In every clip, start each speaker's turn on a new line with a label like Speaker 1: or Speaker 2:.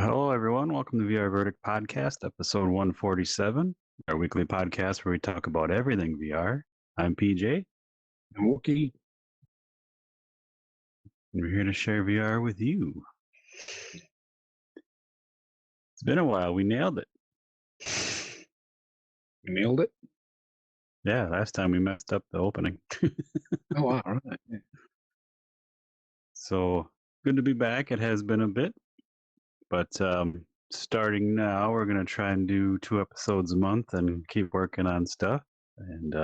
Speaker 1: Hello, everyone. Welcome to VR Verdict Podcast, episode 147, our weekly podcast where we talk about everything VR. I'm PJ,
Speaker 2: I'm Wookie.
Speaker 1: and we're here to share VR with you. It's been a while. We nailed it.
Speaker 2: You nailed it?
Speaker 1: Yeah, last time we messed up the opening.
Speaker 2: Oh, wow. All right. Yeah.
Speaker 1: So good to be back. It has been a bit, but starting now, we're going to try and do 2 episodes a month and keep working on stuff. And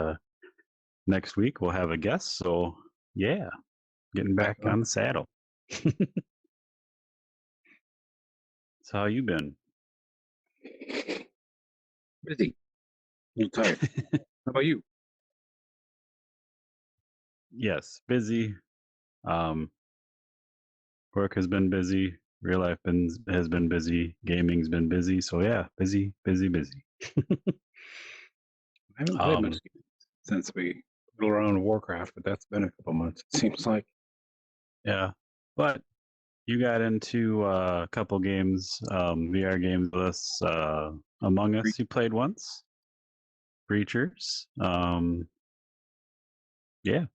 Speaker 1: next week, we'll have a guest. So, yeah, getting back on the saddle. So, how you been?
Speaker 2: Busy. A little tired. How about you?
Speaker 1: Yes, busy. Work has been busy. Real life has been busy. Gaming's been busy. So yeah, busy.
Speaker 2: I haven't played much since we put around Warcraft, but that's been a couple months, it seems like.
Speaker 1: Yeah, but you got into a couple games, VR games with us. Among Us, you played once. Breachers. Yeah.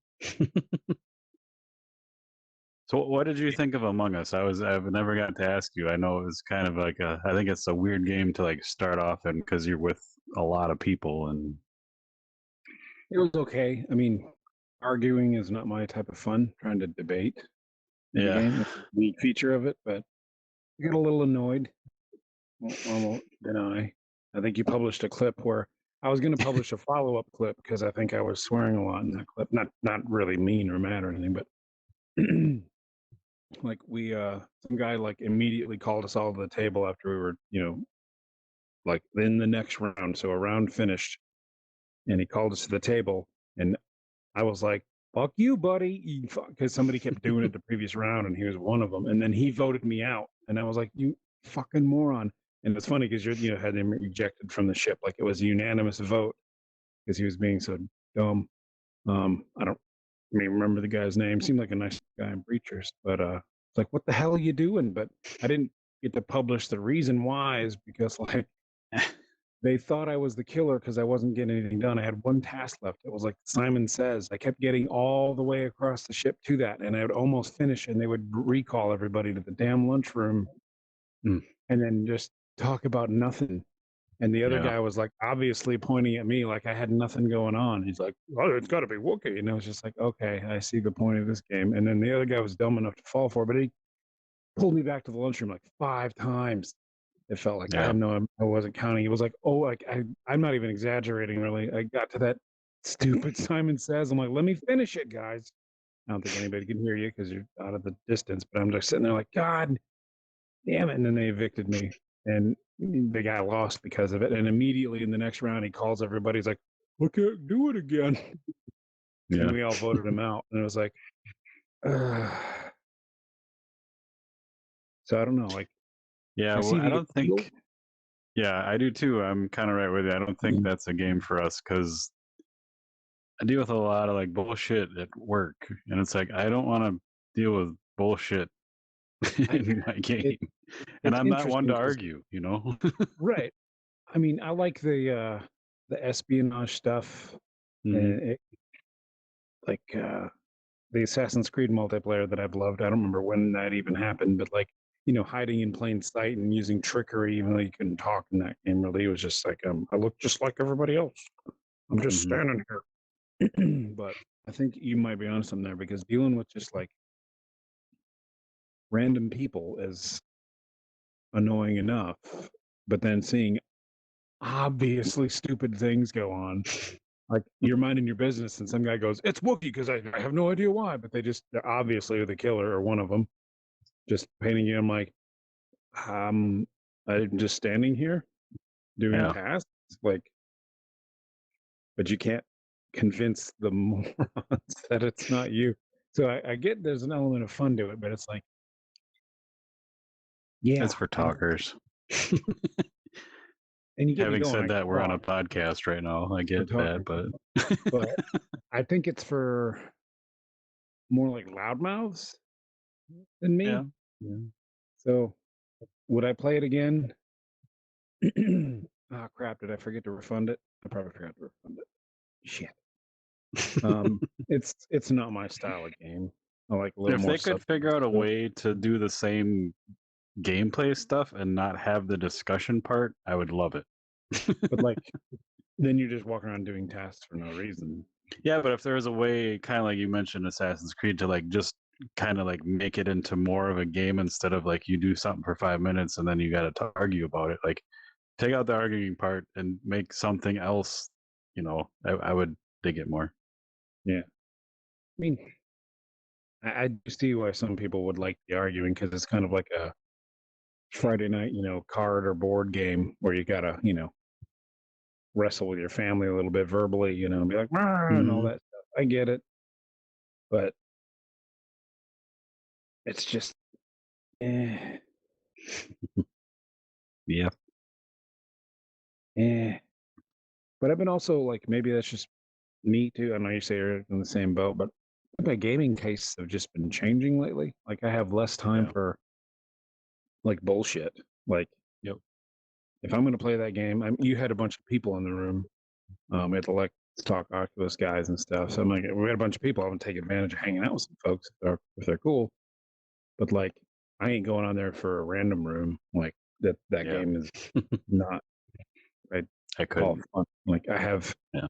Speaker 1: So what did you think of Among Us? I've never got to ask you. I know it was kind of like I think it's a weird game to like start off in because you're with a lot of people and
Speaker 2: It was okay. I mean, arguing is not my type of fun, trying to debate in the game. That's a neat feature of it, but I got a little annoyed. I won't deny. I think you published a clip where I was going to publish a follow-up clip because I think I was swearing a lot in that clip. Not really mean or mad or anything, but like some guy like immediately called us all to the table after we were like in the next round, so a round finished, and he called us to the table, and I was like, fuck you, buddy, because somebody kept doing it the previous round and he was one of them, and then he voted me out, and I was like, you fucking moron. And it's funny because had him rejected from the ship, like it was a unanimous vote because he was being so dumb. I don't remember the guy's name. Seemed like a nice guy in Breachers, but it's like, what the hell are you doing? But I didn't get to publish the reason why is because like they thought I was the killer because I wasn't getting anything done. I had one task left. It was like Simon Says. I kept getting all the way across the ship to that, and I would almost finish, and they would recall everybody to the damn lunchroom, and then just talk about nothing. And the other guy was like obviously pointing at me like I had nothing going on. He's like, "Oh, it's got to be Wookiee," and I was just like, "Okay, I see the point of this game." And then the other guy was dumb enough to fall for it, but he pulled me back to the lunchroom like 5 times. It felt like I wasn't counting. It was like, oh, like I'm not even exaggerating. Really, I got to that stupid Simon Says. I'm like, let me finish it, guys. I don't think anybody can hear you because you're out of the distance. But I'm just sitting there like, God damn it! And then they evicted me, and the guy lost because of it. And immediately in the next round, he calls everybody. He's like, "I can't do it again." And we all voted him out. And it was like, so I don't know. Like,
Speaker 1: I don't think. Yeah, I do too. I'm kind of right with you. I don't think that's a game for us because I deal with a lot of like bullshit at work, and it's like I don't want to deal with bullshit in my game, and I'm not one to argue.
Speaker 2: Right. I mean, I like the espionage stuff, and like the Assassin's Creed multiplayer that I've loved. I don't remember when that even happened, but like hiding in plain sight and using trickery, even though you couldn't talk in that game. Really, it was just like I look just like everybody else. I'm just standing here. But I think you might be on something there because dealing with just like random people is annoying enough, but then seeing obviously stupid things go on. Like you're minding your business and some guy goes, "It's Wookiee," because I have no idea why, but they're obviously the killer or one of them. Just painting you. I'm like, I'm just standing here doing tasks, like, but you can't convince the morons that it's not you. So I get there's an element of fun to it, but it's like, yeah,
Speaker 1: it's for talkers.
Speaker 2: And you get
Speaker 1: Having said that, we're on a podcast right now. I get that,
Speaker 2: but I think it's for more like loudmouths than me.
Speaker 1: Yeah.
Speaker 2: So would I play it again? Oh crap! Did I forget to refund it? I probably forgot to refund it. Shit. It's not my style of game. I like a little
Speaker 1: If
Speaker 2: more
Speaker 1: they could figure out a
Speaker 2: stuff.
Speaker 1: way to do the same gameplay stuff and not have the discussion part, I would love it.
Speaker 2: But like, then you're just walking around doing tasks for no reason.
Speaker 1: Yeah, but if there was a way, kind of like you mentioned Assassin's Creed, to like just kind of like make it into more of a game instead of like you do something for 5 minutes and then you got to argue about it. Like take out the arguing part and make something else. I would dig it more.
Speaker 2: Yeah, I mean, I do see why some people would like the arguing because it's kind of like a Friday night, card or board game where you gotta, wrestle with your family a little bit verbally, and be like, "Rah," and all
Speaker 1: Hmm.
Speaker 2: that stuff. I get it, but it's just, eh,
Speaker 1: Yeah.
Speaker 2: eh. But I've been also like, maybe that's just me too. I know you say you're in the same boat, but my gaming tastes have just been changing lately. Like, I have less time
Speaker 1: Yeah.
Speaker 2: for like bullshit. Like,
Speaker 1: Yep.
Speaker 2: if I'm going to play that game, you had a bunch of people in the room. We had the Let's Talk Oculus guys and stuff. So I'm like, we had a bunch of people. I'm gonna take advantage of hanging out with some folks if they're cool. But like, I ain't going on there for a random room. Like that
Speaker 1: Yeah.
Speaker 2: game is not. I
Speaker 1: I
Speaker 2: call
Speaker 1: couldn't.
Speaker 2: it fun. Like
Speaker 1: Yeah.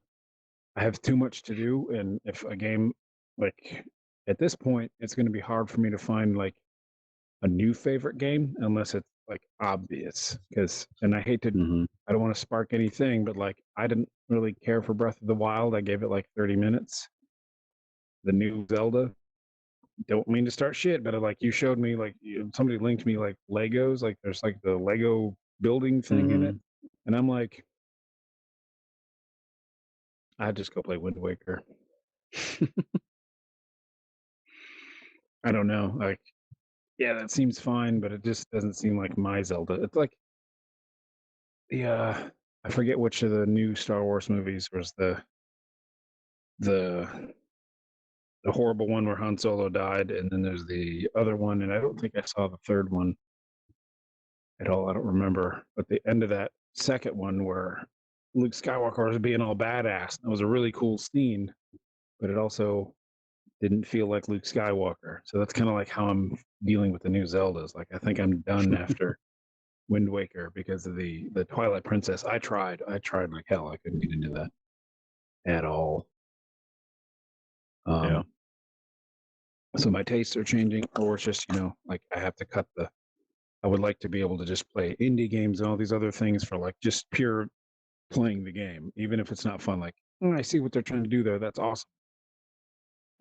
Speaker 2: I have too much to do, and if a game like at this point, it's going to be hard for me to find like a new favorite game unless it's like obvious. And I hate to.
Speaker 1: Hmm.
Speaker 2: I don't want to spark anything, but like I didn't really care for Breath of the Wild. I gave it like 30 minutes. The new Zelda. Don't mean to start shit, but like you showed me, like somebody linked me like Legos, like there's like the Lego building thing in it,
Speaker 1: Hmm.
Speaker 2: and I'm like, I'd just go play Wind Waker. I don't know, like, yeah, that seems fine, but it just doesn't seem like my Zelda. It's like, yeah, I forget which of the new Star Wars movies was the the horrible one where Han Solo died, and then there's the other one, and I don't think I saw the third one at all. I don't remember. But the end of that second one where Luke Skywalker was being all badass, that was a really cool scene, but it also didn't feel like Luke Skywalker. So that's kind of like how I'm dealing with the new Zeldas. Like I think I'm done after Wind Waker because of the Twilight Princess. I tried like hell. I couldn't get into that at all.
Speaker 1: Yeah.
Speaker 2: Um, so my tastes are changing, or it's just like I have to cut the. I would like to be able to just play indie games and all these other things for like just pure playing the game, even if it's not fun. Like, I see what they're trying to do there. That's awesome.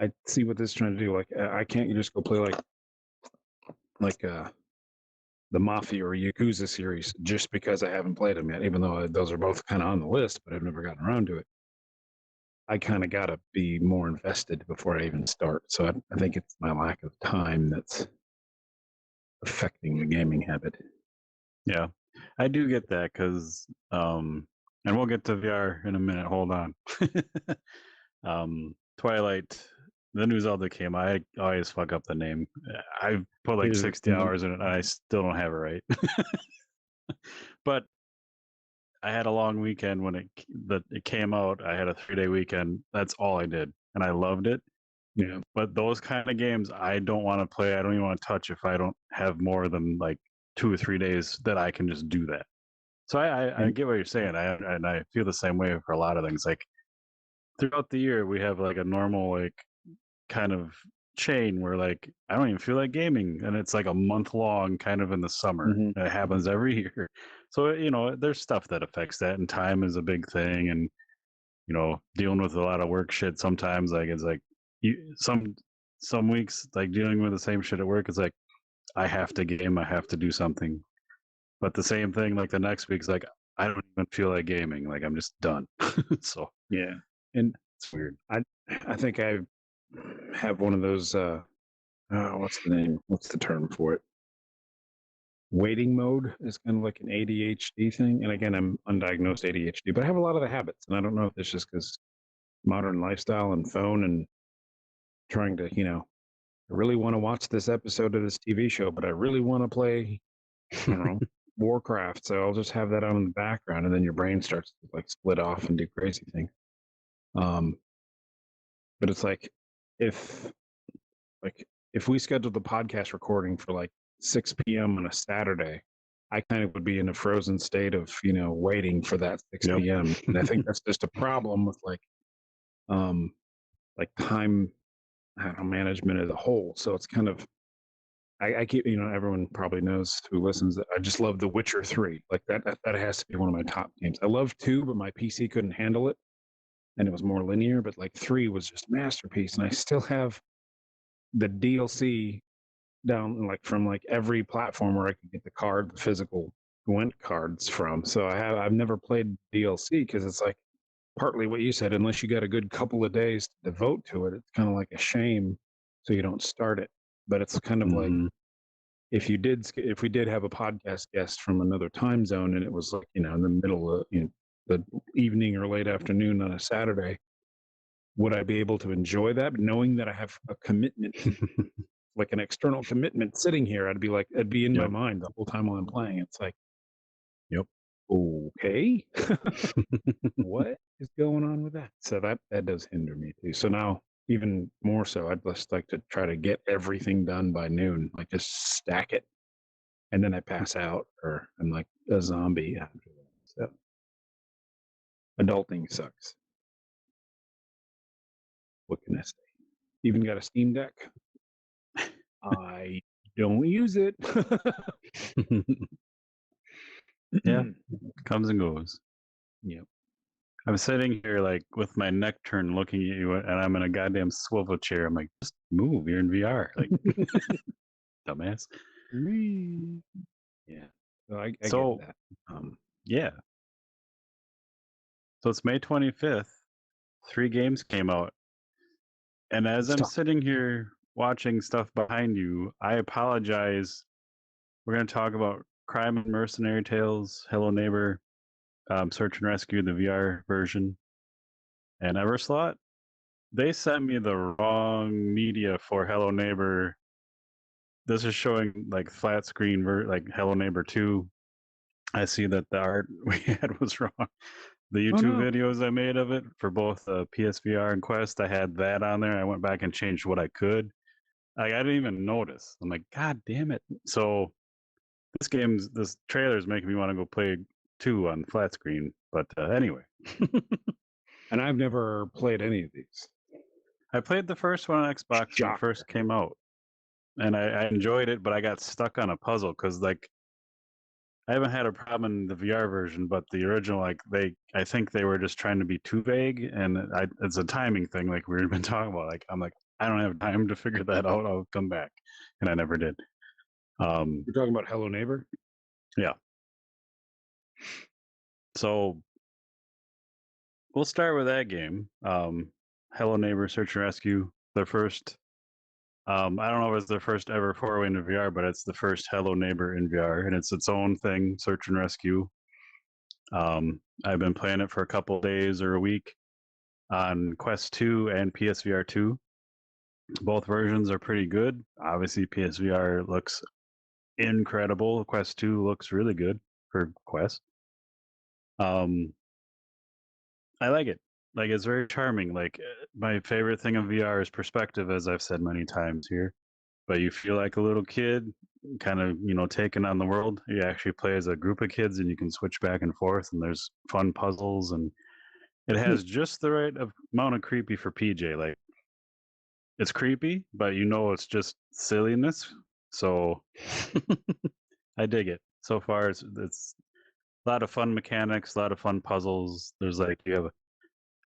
Speaker 2: I see what this is trying to do. Like, I can't just go play like the Mafia or Yakuza series just because I haven't played them yet. Even though those are both kind of on the list, but I've never gotten around to it. I kind of got to be more invested before I even start. So I think it's my lack of time that's affecting the gaming habit.
Speaker 1: Yeah. I do get that because, and we'll get to VR in a minute. Hold on. Twilight, the new Zelda came. I always fuck up the name. I've put like
Speaker 2: Here's
Speaker 1: 60 hours in it and I still don't have it right. But I had a long weekend when it came out. I had a 3-day weekend. That's all I did. And I loved it.
Speaker 2: yeah.
Speaker 1: But those kind of games I don't want to play. I don't even want to touch if I don't have more than like 2 or 3 days that I can just do that. So I
Speaker 2: And
Speaker 1: get what you're saying. I feel the same way for a lot of things. Like throughout the year, we have like a normal like kind of chain where like I don't even feel like gaming, and it's like a month long, kind of in the summer.
Speaker 2: mhm.
Speaker 1: It happens every year. So there's stuff that affects that, and time is a big thing, and dealing with a lot of work shit sometimes. Like it's like some weeks like dealing with the same shit at work. It's like I have to game, I have to do something. But the same thing, like the next week's like I don't even feel like gaming. Like I'm just done. So
Speaker 2: Yeah. And
Speaker 1: it's weird.
Speaker 2: I think I have one of those what's the name? What's the term for it? Waiting mode is kind of like an ADHD thing. And again, I'm undiagnosed ADHD, but I have a lot of the habits. And I don't know if it's just because modern lifestyle and phone and trying to, I really want to watch this episode of this TV show, but I really want to play I don't know, Warcraft. So I'll just have that on in the background, and then your brain starts to like split off and do crazy things. Um, but it's if like if we scheduled the podcast recording for like 6 p.m. on a Saturday, I kind of would be in a frozen state of waiting for that 6
Speaker 1: Yep.
Speaker 2: p.m. And I think that's just a problem with um time, I don't know, management as a whole. So it's kind of I keep, everyone probably knows who listens that I just love The Witcher 3. Like that has to be one of my top games. I love 2, but my PC couldn't handle it and it was more linear, but like 3 was just masterpiece. And I still have the DLC down like from like every platform where I could get the physical Gwent cards from. So I've never played DLC because it's like partly what you said, unless you got a good couple of days to devote to it, it's kind of like a shame so you don't start it. But it's kind of like
Speaker 1: Hmm.
Speaker 2: if we did have a podcast guest from another time zone and it was like, in the middle of the evening or late afternoon on a Saturday, would I be able to enjoy that? But knowing that I have a commitment, like an external commitment sitting here, I'd be like, it'd be in my
Speaker 1: Yep.
Speaker 2: mind the whole time while I'm playing. It's like,
Speaker 1: Yep.
Speaker 2: okay, what is going on with that? So that does hinder me too. So now, even more so, I'd just like to try to get everything done by noon, like just stack it, and then I pass out or I'm like a zombie after that. So adulting sucks. What can I say? Even got a Steam Deck. I don't use it.
Speaker 1: Yeah. Comes and goes.
Speaker 2: Yep.
Speaker 1: I'm sitting here like with my neck turned looking at you and I'm in a goddamn swivel chair. I'm like, just move, you're in VR. Like dumbass.
Speaker 2: Yeah. So I get
Speaker 1: So
Speaker 2: that.
Speaker 1: yeah. So it's May 25th. 3 games came out. And as
Speaker 2: Let's
Speaker 1: I'm
Speaker 2: talk.
Speaker 1: sitting here watching stuff behind you, I apologize. We're going to talk about Crimen, Mercenary Tales, Hello Neighbor, Search and Rescue, the VR version, and Everslaught. They sent me the wrong media for Hello Neighbor. This is showing like flat screen, like Hello Neighbor 2. I see that the art we had was wrong. The
Speaker 2: Oh
Speaker 1: YouTube
Speaker 2: no.
Speaker 1: videos I made of it for both PSVR and Quest, I had that on there. I went back and changed what I could. I didn't even notice. I'm like, God damn it. So this trailer is making me want to go play 2 on flat screen. But anyway,
Speaker 2: And I've never played any of these.
Speaker 1: I played the first one on Xbox when it
Speaker 2: Shocker.
Speaker 1: first came out, and I enjoyed it. But I got stuck on a puzzle because like I haven't had a problem in the VR version, but the original, like I think they were just trying to be too vague, and it's a timing thing, like we've been talking about. Like I'm like, I don't have time to figure that out. I'll come back, and I never did.
Speaker 2: You're talking about Hello Neighbor?
Speaker 1: Yeah. So we'll start with that game. Hello Neighbor Search and Rescue. Their first. I don't know if it's their first ever foray into VR, but it's the first Hello Neighbor in VR, and it's its own thing, search and rescue. I've been playing it for a couple days or a week on Quest 2 and PSVR 2. Both versions are pretty good. Obviously, PSVR looks incredible. Quest 2 looks really good for Quest. I like it. Like it's very charming. Like my favorite thing of VR is perspective, as I've said many times here. But you feel like a little kid, kind of taking on the world. You actually play as a group of kids, and you can switch back and forth. And there's fun puzzles, and it
Speaker 2: Hmm.
Speaker 1: has just the right amount of creepy for PJ. Like it's creepy, but it's just silliness. So I dig it. So far, it's a lot of fun mechanics, a lot of fun puzzles. There's like you have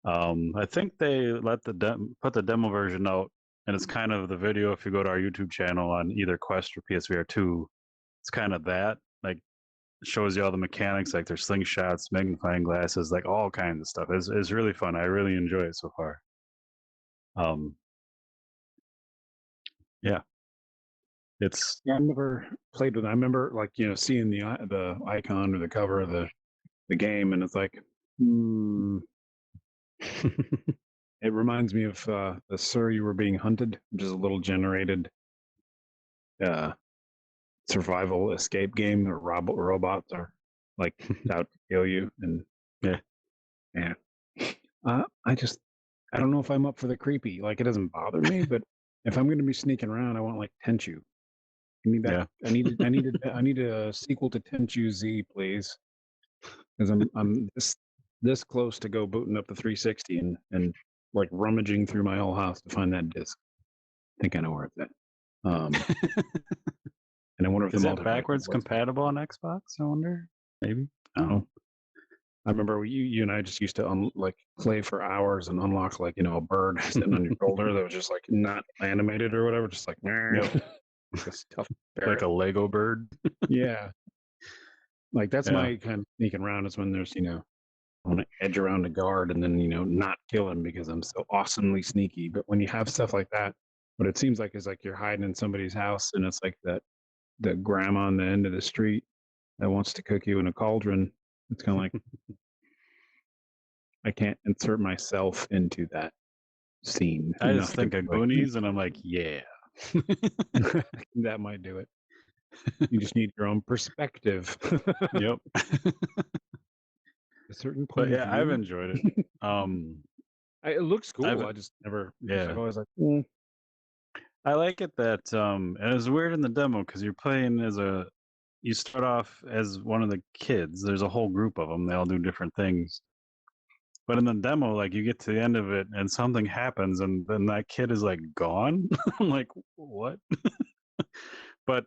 Speaker 1: I think they let put the demo version out, and it's kind of the video. If you go to our YouTube channel on either Quest or PSVR 2, it's kind of that. Like, it shows you all the mechanics, like there's slingshots, magnifying glasses, like all kinds of stuff. It's really fun. I really enjoy it so far. Yeah, it's
Speaker 2: Yeah, I've never played with it. I remember seeing the icon or the cover of the game, and it's like, it reminds me of the Sir You Were Being Hunted, which is a little generated survival escape game where robots are like out to kill you. And
Speaker 1: Yeah.
Speaker 2: I don't know if I'm up for the creepy. Like, it doesn't bother me, but if I'm going to be sneaking around, I want like Tenchu. Give me back.
Speaker 1: Yeah.
Speaker 2: I need a sequel to Tenchu Z, please, because I'm this close to go booting up the 360 and like rummaging through my whole house to find that disc. I think I know where it's at. And I wonder if
Speaker 1: Is
Speaker 2: the
Speaker 1: that
Speaker 2: multiplayer
Speaker 1: backwards
Speaker 2: works.
Speaker 1: compatible on Xbox? I wonder. Maybe. I don't know.
Speaker 2: I remember you and I just used to like play for hours and unlock like a bird sitting on your shoulder that was just like not animated or whatever, just like
Speaker 1: Yep.
Speaker 2: like a stuffed
Speaker 1: Like
Speaker 2: parrot.
Speaker 1: a Lego bird.
Speaker 2: Yeah, like that's
Speaker 1: Yeah.
Speaker 2: my kind of sneaking around is when there's I want to edge around a guard and then not kill him because I'm so awesomely sneaky. But when you have stuff like that, what it seems like is like you're hiding in somebody's house and it's like the grandma on the end of the street that wants to cook you in a cauldron. It's kind of like I can't insert myself into that scene
Speaker 1: I just
Speaker 2: enough to
Speaker 1: think
Speaker 2: be
Speaker 1: of
Speaker 2: like,
Speaker 1: Goonies and I'm like, yeah.
Speaker 2: that might do it. You just need your own perspective.
Speaker 1: Yep.
Speaker 2: A certain
Speaker 1: But
Speaker 2: point of
Speaker 1: yeah, I've
Speaker 2: view.
Speaker 1: enjoyed it.
Speaker 2: It looks cool.
Speaker 1: I've
Speaker 2: I just never.
Speaker 1: yeah.
Speaker 2: I've always like,
Speaker 1: I like it that and it was weird in the demo because you're playing as you start off as one of the kids. There's a whole group of them. They all do different things. But in the demo, like you get to the end of it and something happens and then that kid is like gone. I'm like, what? But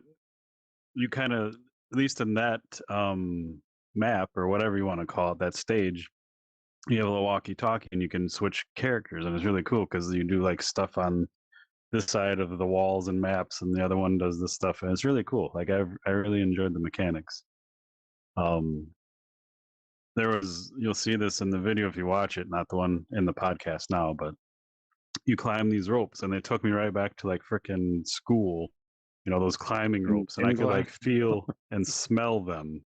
Speaker 1: you kind of, at least in that map or whatever you want to call it, that stage, you have a walkie-talkie and you can switch characters, and it's really cool because you do like stuff on this side of the walls and maps, and the other one does this stuff, and it's really cool. Like I really enjoyed the mechanics. Um, you'll see this in the video if you watch it, not the one in the podcast now, but you climb these ropes, and they took me right back to like frickin' school, those climbing ropes, and I could like feel and smell them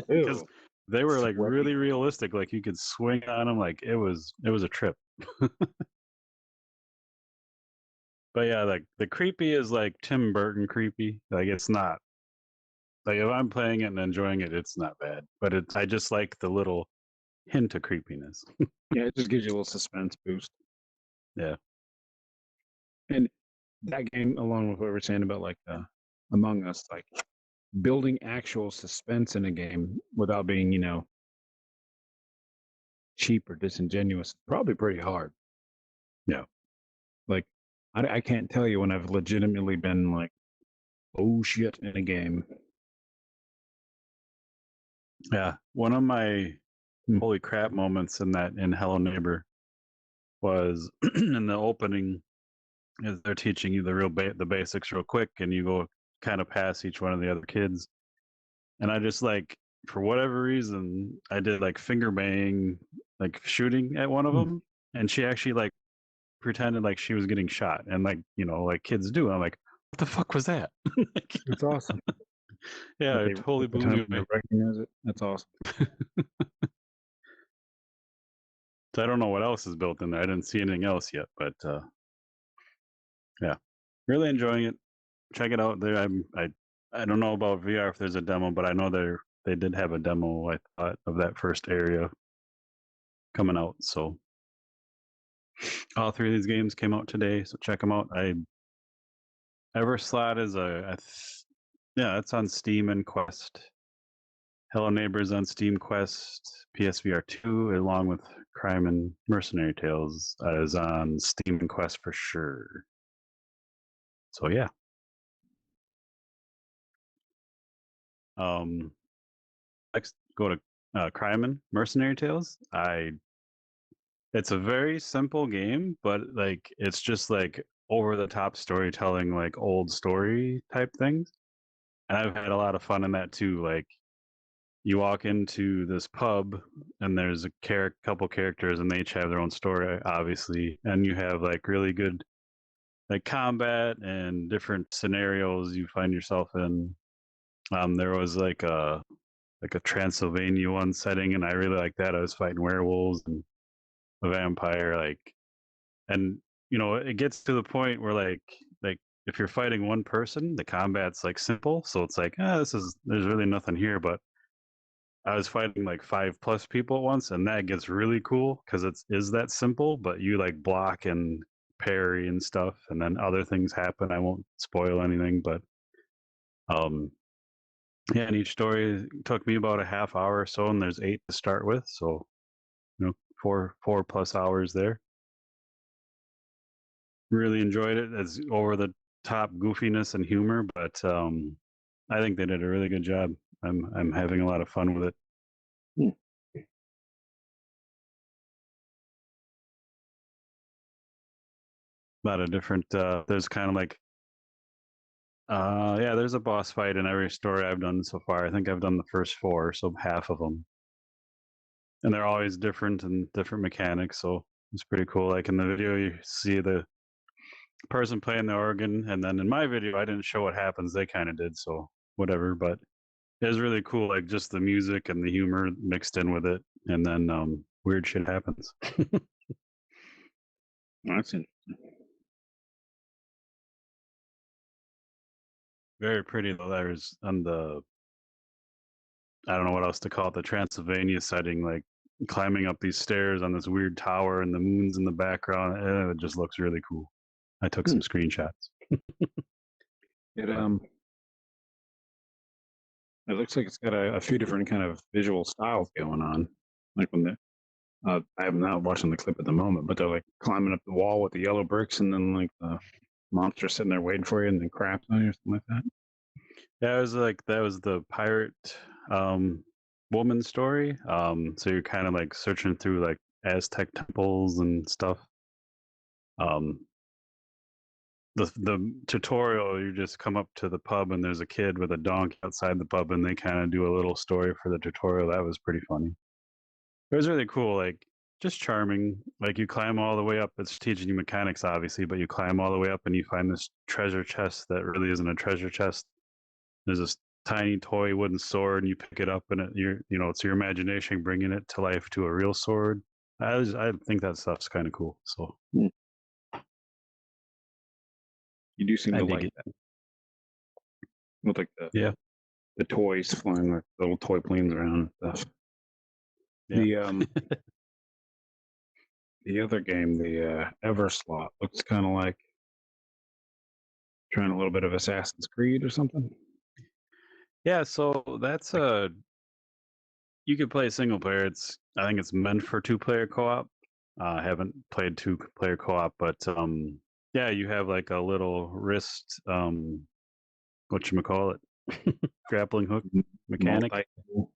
Speaker 1: because they were like really realistic. Like you could swing on them, like it was a trip. But yeah, like the creepy is like Tim Burton creepy. Like it's not like if I'm playing it and enjoying it, it's not bad. But I just like the little hint of creepiness.
Speaker 2: yeah, it just gives you a little suspense boost.
Speaker 1: Yeah.
Speaker 2: And that game, along with what we were saying about like Among Us, like building actual suspense in a game without being, cheap or disingenuous, is probably pretty hard.
Speaker 1: Yeah.
Speaker 2: Like, I can't tell you when I've legitimately been like, oh shit, in a game.
Speaker 1: Yeah. One of my holy crap moments in Hello Neighbor was in the opening is they're teaching you the basics real quick, and you go kind of past each one of the other kids. And I just like, for whatever reason, I did like finger bang, like shooting at one of them, and she actually like pretended like she was getting shot, and like like kids do. I'm like, what the fuck was that? Like,
Speaker 2: It's awesome.
Speaker 1: yeah, it totally blew me away.
Speaker 2: Recognize it. That's awesome.
Speaker 1: So I don't know what else is built in there. I didn't see anything else yet, but yeah, really enjoying it. Check it out. There, I don't know about VR if there's a demo, but I know they did have a demo. I thought of that first area coming out. So all three of these games came out today, so check them out. Everslaught is yeah, it's on Steam and Quest. Hello Neighbors on Steam, Quest, PSVR 2, along with Crimen Mercenary Tales is on Steam and Quest for sure. So yeah. Next, go to Crimen Mercenary Tales. It's a very simple game, but like it's just like over the top storytelling, like old story type things. And I've had a lot of fun in that too. Like you walk into this pub and there's a couple characters and they each have their own story, obviously. And you have like really good like combat and different scenarios you find yourself in. There was like a Transylvania one setting, and I really like that. I was fighting werewolves and a vampire, like, and it gets to the point where like if you're fighting one person, the combat's like simple, so it's like, there's really nothing here. But I was fighting like 5+ people at once, and that gets really cool because is that simple, but you like block and parry and stuff, and then other things happen. I won't spoil anything, but um, yeah, and each story took me about a half hour or so, and there's 8 to start with, so four plus hours there. Really enjoyed it. It's over the top goofiness and humor, but I think they did a really good job. I'm having a lot of fun with it.
Speaker 2: Hmm.
Speaker 1: A lot of different. There's kind of like yeah, there's a boss fight in every story I've done so far. I think I've done the first 4, so half of them, and they're always different and different mechanics. So it's pretty cool. Like in the video, you see the person playing the organ, and then in my video, I didn't show what happens. They kind of did, so whatever. But it was really cool, like just the music and the humor mixed in with it, and then weird shit happens.
Speaker 2: That's interesting.
Speaker 1: Very pretty though. There's on the I don't know what else to call it, the Transylvania setting, like climbing up these stairs on this weird tower, and the moon's in the background. And it just looks really cool. I took some screenshots.
Speaker 2: It it looks like it's got a few different kind of visual styles going on. Like when the I'm not watching the clip at the moment, but they're like climbing up the wall with the yellow bricks, and then like the monster sitting there waiting for you, and then craps on you or something like that.
Speaker 1: Yeah, it was like that was the pirate um, woman story. So you're kind of like searching through like Aztec temples and stuff. Um, the tutorial, you just come up to the pub and there's a kid with a donkey outside the pub, and they kind of do a little story for the tutorial. That was pretty funny. It was really cool, like just charming. Like you climb all the way up. It's teaching you mechanics, obviously, but you climb all the way up and you find this treasure chest that really isn't a treasure chest. There's this tiny toy wooden sword, and you pick it up, and it's your imagination bringing it to life to a real sword. I think that stuff's kind of cool. So
Speaker 2: You do seem
Speaker 1: I
Speaker 2: to
Speaker 1: dig
Speaker 2: like
Speaker 1: it.
Speaker 2: that with like
Speaker 1: Yeah,
Speaker 2: the toys flying like little toy planes around and stuff.
Speaker 1: yeah.
Speaker 2: The other game, the Everslaught, looks kind of like trying a little bit of Assassin's Creed or something.
Speaker 1: Yeah, so that's a you could play single player. I think it's meant for 2-player co-op. I haven't played 2-player co-op, but yeah, you have like a little wrist whatchamacallit, grappling hook mechanic.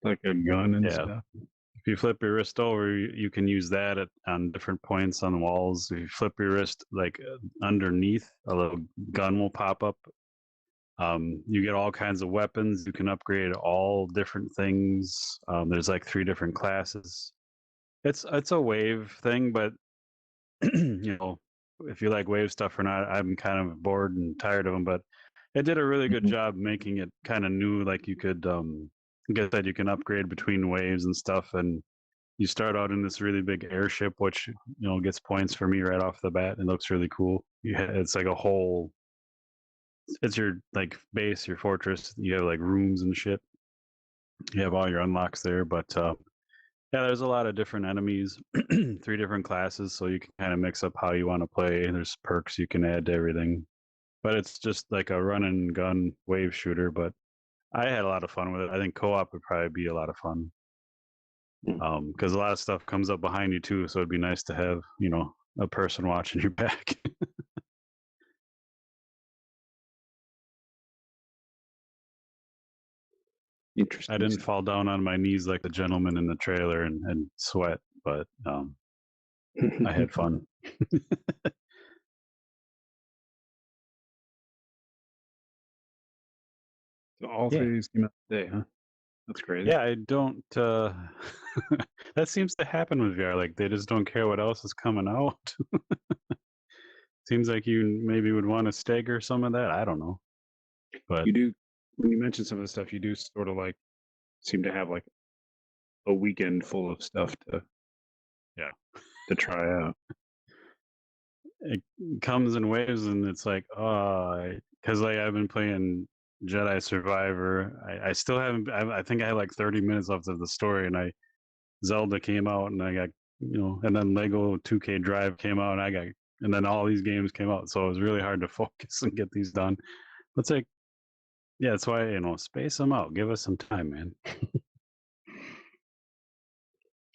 Speaker 2: Like a gun and
Speaker 1: Yeah.
Speaker 2: stuff.
Speaker 1: If you flip your wrist over, you can use that on different points on the walls. If you flip your wrist like underneath, a little gun will pop up. You get all kinds of weapons. You can upgrade all different things. There's like 3 different classes. It's a wave thing, but if you like wave stuff or not, I'm kind of bored and tired of them. But it did a really good job making it kind of new. Like you could get that you can upgrade between waves and stuff, and you start out in this really big airship, which gets points for me right off the bat. It looks really cool. It's like a whole. It's your like base, your fortress. You have like rooms and shit. You have all your unlocks there, but yeah, there's a lot of different enemies, 3 different classes, so you can kind of mix up how you want to play. There's perks you can add to everything, but it's just like a run and gun wave shooter. But I had a lot of fun with it. I think co-op would probably be a lot of fun. Because a lot of stuff comes up behind you too, so it'd be nice to have a person watching your back.
Speaker 2: Interesting.
Speaker 1: I didn't fall down on my knees like the gentleman in the trailer and sweat, but I had fun.
Speaker 2: So all 3 of these came out today, huh? That's crazy.
Speaker 1: Yeah, I don't. That seems to happen with VR. Like they just don't care what else is coming out. Seems like you maybe would want to stagger some of that. I don't know, but
Speaker 2: You do, when you mention some of the stuff, you do sort of like seem to have like a weekend full of stuff
Speaker 1: yeah,
Speaker 2: to try out.
Speaker 1: it comes in waves, and it's like, oh, because like I've been playing Jedi Survivor. I still haven't. I think I had like 30 minutes left of the story, and I Zelda came out, and I got and then Lego 2K Drive came out, and and then all these games came out, so it was really hard to focus and get these done. But it's like, yeah, that's why space them out, give us some time, man.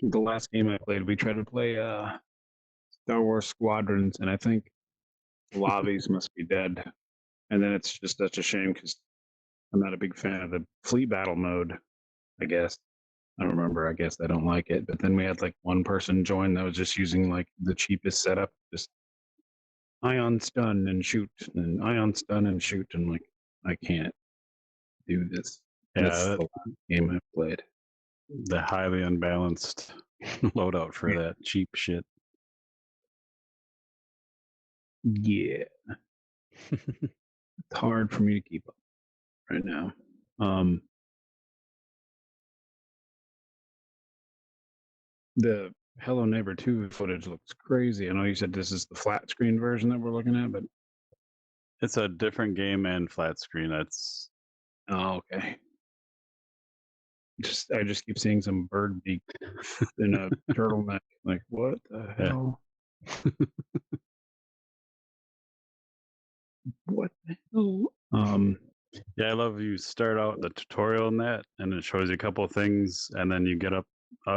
Speaker 2: The last game I played, we tried to play Star Wars Squadrons, and I think the lobbies must be dead. And then it's just such a shame because I'm not a big fan of the fleet battle mode, I guess. I don't remember. I guess I don't like it. But then we had like one person join that was just using like the cheapest setup, just ion stun and shoot, and ion stun and shoot. And like, I can't do this. And it's
Speaker 1: Yeah,
Speaker 2: the last game I played.
Speaker 1: the highly unbalanced loadout for that cheap shit.
Speaker 2: Yeah, it's hard for me to keep up right now. The Hello Neighbor 2 footage looks crazy. I know you said this is the flat screen version that we're looking at, but
Speaker 1: It's a different game and flat screen. That's
Speaker 2: okay. I just keep seeing some bird beak in a turtleneck. Like, what the hell? What the hell?
Speaker 1: Yeah, I love you start out the tutorial in that, and it shows you a couple of things, and then you get up.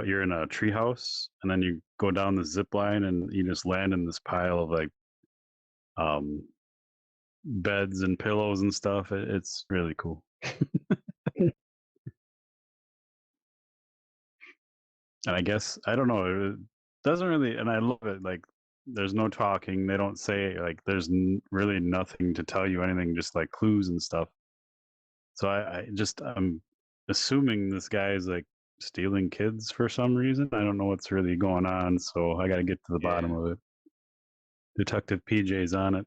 Speaker 1: You're in a treehouse, and then you go down the zip line, and you just land in this pile of like um, beds and pillows and stuff. It's really cool. And I guess I don't know. It doesn't really, and I love it. Like, there's no talking. They don't say like. There's really nothing to tell you anything. Just like clues and stuff. So I'm assuming this guy is like stealing kids for some reason. I don't know what's really going on, so I got to get to the bottom of it. Detective PJ's on it.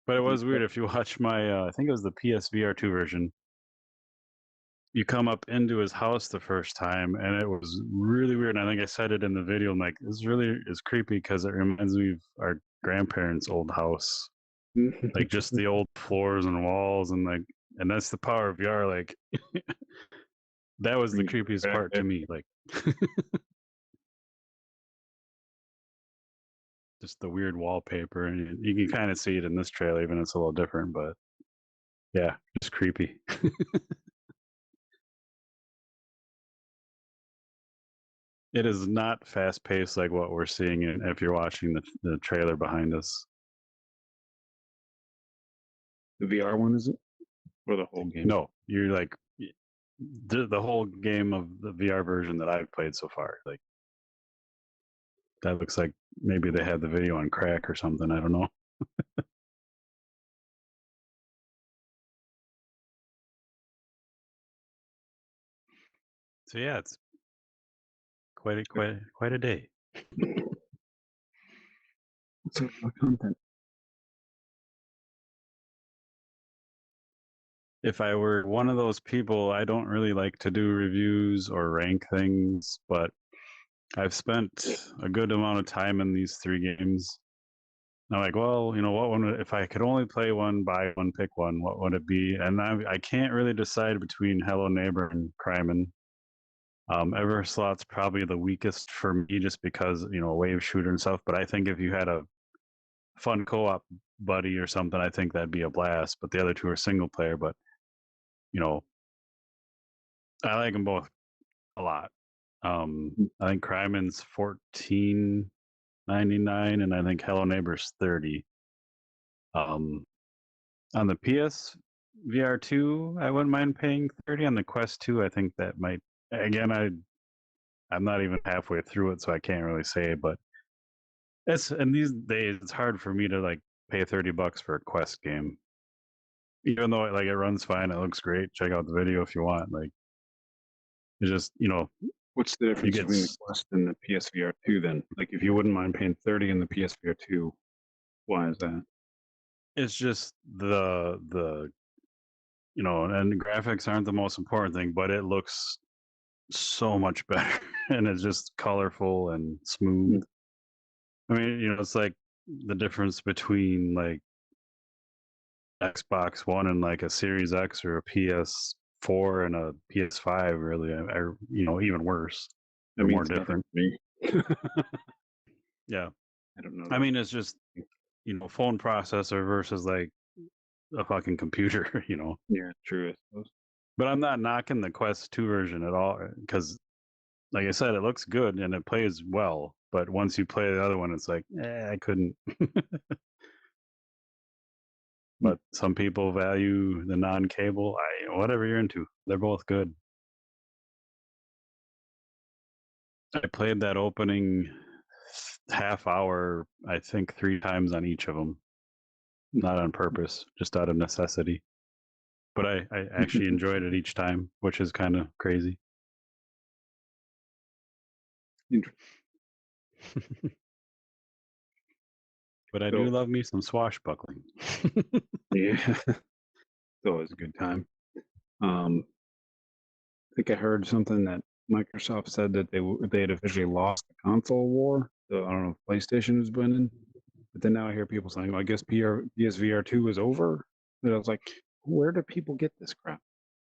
Speaker 1: But it was weird if you watch my I think it was the PSVR2 version. You come up into his house the first time, and it was really weird. And I think I said it in the video. I'm like, this really is creepy because it reminds me of our grandparents' old house. Like just the old floors and walls, and like, and that's the power of VR. Like, that was the creepiest part to me. Like, just the weird wallpaper, and you can kind of see it in this trailer, even though it's a little different. But yeah, just creepy. It is not fast paced like what we're seeing if you're watching the trailer behind us.
Speaker 2: The VR one, is it? Or the whole game?
Speaker 1: No, you're like the whole game of the VR version that I've played so far. Like, that looks like maybe they had the video on crack or something. I don't know. So yeah, it's quite a day.
Speaker 2: What's up with content?
Speaker 1: If I were one of those people, I don't really like to do reviews or rank things, but I've spent a good amount of time in these three games. I'm like, well, what one? If I could only play one, buy one, pick one, what would it be? And I can't really decide between Hello Neighbor and Crimen. Everslaught's probably the weakest for me, just because wave shooter and stuff. But I think if you had a fun co-op buddy or something, I think that'd be a blast. But the other two are single player. But I like them both a lot. I think Crimen's $14.99, and I think Hello Neighbor's $30. On the PS VR2, I wouldn't mind paying $30. On the Quest 2, I think that might. Again, I'm not even halfway through it, so I can't really say. But in these days, it's hard for me to like pay $30 for a Quest game, even though it runs fine, it looks great. Check out the video if you want. Like, it's just
Speaker 2: what's the difference between the Quest and the PSVR 2 then? Like, if you wouldn't mind paying 30 in the PSVR 2, why is that?
Speaker 1: It's just the and the graphics aren't the most important thing, but it looks so much better, and it's just colorful and smooth. I mean, it's like the difference between like Xbox One and like a Series X or a PS4 and a PS5, really, or even worse.
Speaker 2: That
Speaker 1: They're more
Speaker 2: means nothing
Speaker 1: different.
Speaker 2: to me.
Speaker 1: Yeah.
Speaker 2: I don't know.
Speaker 1: I mean, it's just, phone processor versus like a fucking computer,
Speaker 2: Yeah, true. I suppose.
Speaker 1: But I'm not knocking the Quest 2 version at all because, like I said, it looks good and it plays well. But once you play the other one, it's like, I couldn't.
Speaker 2: Hmm.
Speaker 1: But some people value the non-cable. Whatever you're into, they're both good. I played that opening half hour, I think, 3 times on each of them. Not on purpose, just out of necessity. But I actually enjoyed it each time, which is kind of crazy. But I do
Speaker 2: So,
Speaker 1: love me some swashbuckling.
Speaker 2: yeah, it's always a good time. I think I heard something that Microsoft said that they had officially lost the console war. So I don't know if PlayStation is winning, but then now I hear people saying, well, I guess PSVR 2 is over. And I was like, where do people get this crap?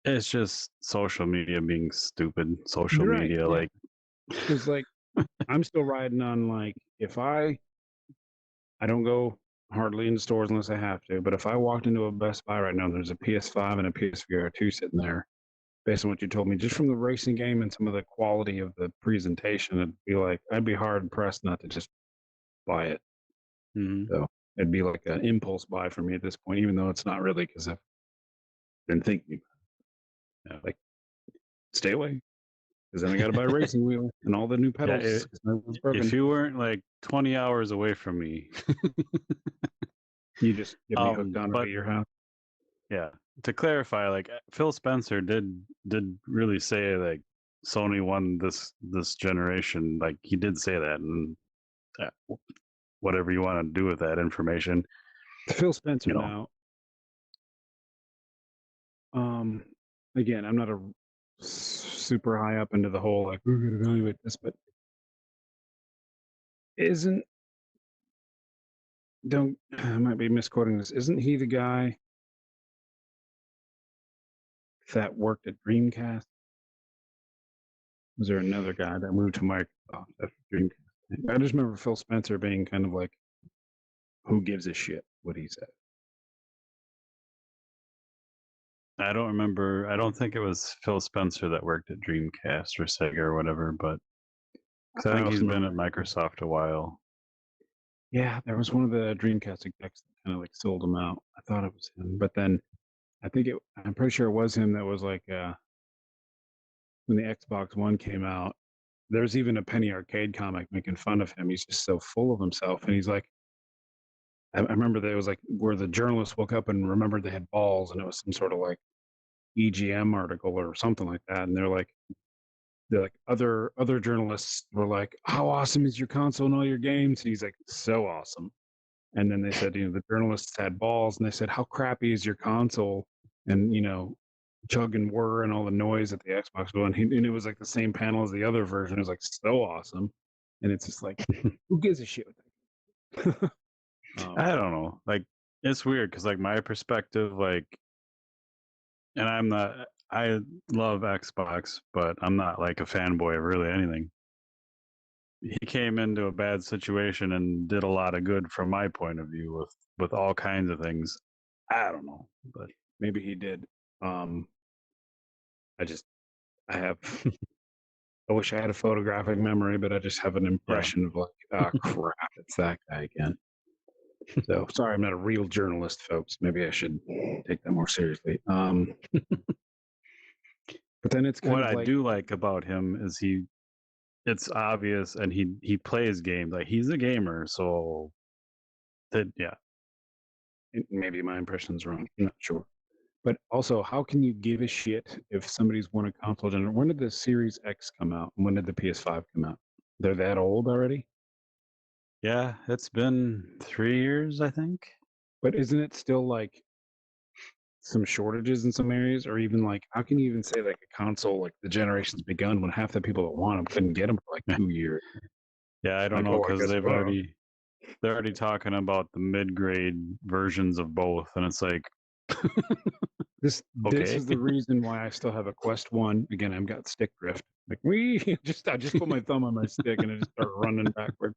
Speaker 1: It's just social media being stupid. Social
Speaker 2: You're right.
Speaker 1: media,
Speaker 2: Yeah.
Speaker 1: like,
Speaker 2: Because like I'm still riding on like if I don't go hardly in stores unless I have to, but if I walked into a Best Buy right now, there's a PS5 and a PSVR 2 sitting there. Based on what you told me, just from the racing game and some of the quality of the presentation, I'd be hard pressed not to just buy it.
Speaker 1: mhm.
Speaker 2: So it'd be like an impulse buy for me at this point, even though it's not really because I've been thinking, like, stay away because then I got to buy a racing wheel and all the new
Speaker 1: Yeah,
Speaker 2: pedals because my one's broken.
Speaker 1: if you weren't like 20 hours away from me,
Speaker 2: You just get me hooked on it
Speaker 1: but
Speaker 2: at your house.
Speaker 1: yeah, to clarify, like Phil Spencer did really say like Sony won this generation. Like he did say that, and whatever you want to do with that information,
Speaker 2: Phil Spencer
Speaker 1: you know.
Speaker 2: now. Um, Again, I'm not a super high up into the whole like we're going to evaluate this, but isn't don't I might be misquoting this. Isn't he the guy that worked at Dreamcast? Was there another guy that moved to Microsoft after Dreamcast? I just remember Phil Spencer being kind of like, "Who gives a shit?" What he said.
Speaker 1: I don't remember. I don't think it was Phil Spencer that worked at Dreamcast or Sega or whatever, but because I
Speaker 2: I
Speaker 1: think
Speaker 2: also
Speaker 1: he's been at
Speaker 2: remember,
Speaker 1: Microsoft a while.
Speaker 2: yeah, there was one of the Dreamcast execs that kind of like sold him out. I thought it was him, but then I'm pretty sure it was him that was like, when the Xbox One came out. There's even a Penny Arcade comic making fun of him. He's just so full of himself, and he's like, I remember there was like where the journalist woke up and remembered they had balls, and it was some sort of like EGM article or something like that, and they're like other journalists were like, "How awesome is your console and all your games?" And he's like, "So awesome." And then they said, the journalists had balls, and they said, "How crappy is your console?" And chug and whir and all the noise at the Xbox One, and it was like the same panel as the other version. It was like so awesome, and it's just like, who gives a shit?
Speaker 1: I don't know. Like it's weird because like my perspective, like, and I'm not. I love Xbox, but I'm not like a fanboy of really anything. He came into a bad situation and did a lot of good from my point of view with all kinds of things. I don't know, but
Speaker 2: Maybe he did. Um, I just I have I wish I had a photographic memory, but I just have an
Speaker 1: yeah.
Speaker 2: impression of like, oh crap, it's that guy again. So sorry, I'm not a real journalist, folks. Maybe I should take that more seriously. But then it's kind
Speaker 1: What
Speaker 2: of
Speaker 1: I
Speaker 2: like,
Speaker 1: do like about him is it's obvious and he plays games. Like he's a gamer, so that yeah.
Speaker 2: maybe my impression's wrong. I'm not sure. But also, how can you give a shit if somebody's won a console generation? When did the Series X come out? And when did the PS5 come out? They're that old already?
Speaker 1: Yeah, it's been 3 years, I think.
Speaker 2: But isn't it still like some shortages in some areas? Or even like, how can you even say like a console, like the generation's begun when half the people that want them couldn't get them for like 2 years?
Speaker 1: Yeah, I don't
Speaker 2: Like,
Speaker 1: know
Speaker 2: oh, I
Speaker 1: because
Speaker 2: guess,
Speaker 1: they've already they're already talking about the mid-grade versions of both, and it's like,
Speaker 2: This
Speaker 1: okay,
Speaker 2: is the reason why I still have a Quest 1. Again, I've got stick drift. Like we I just put my thumb on my stick and I just start running backward.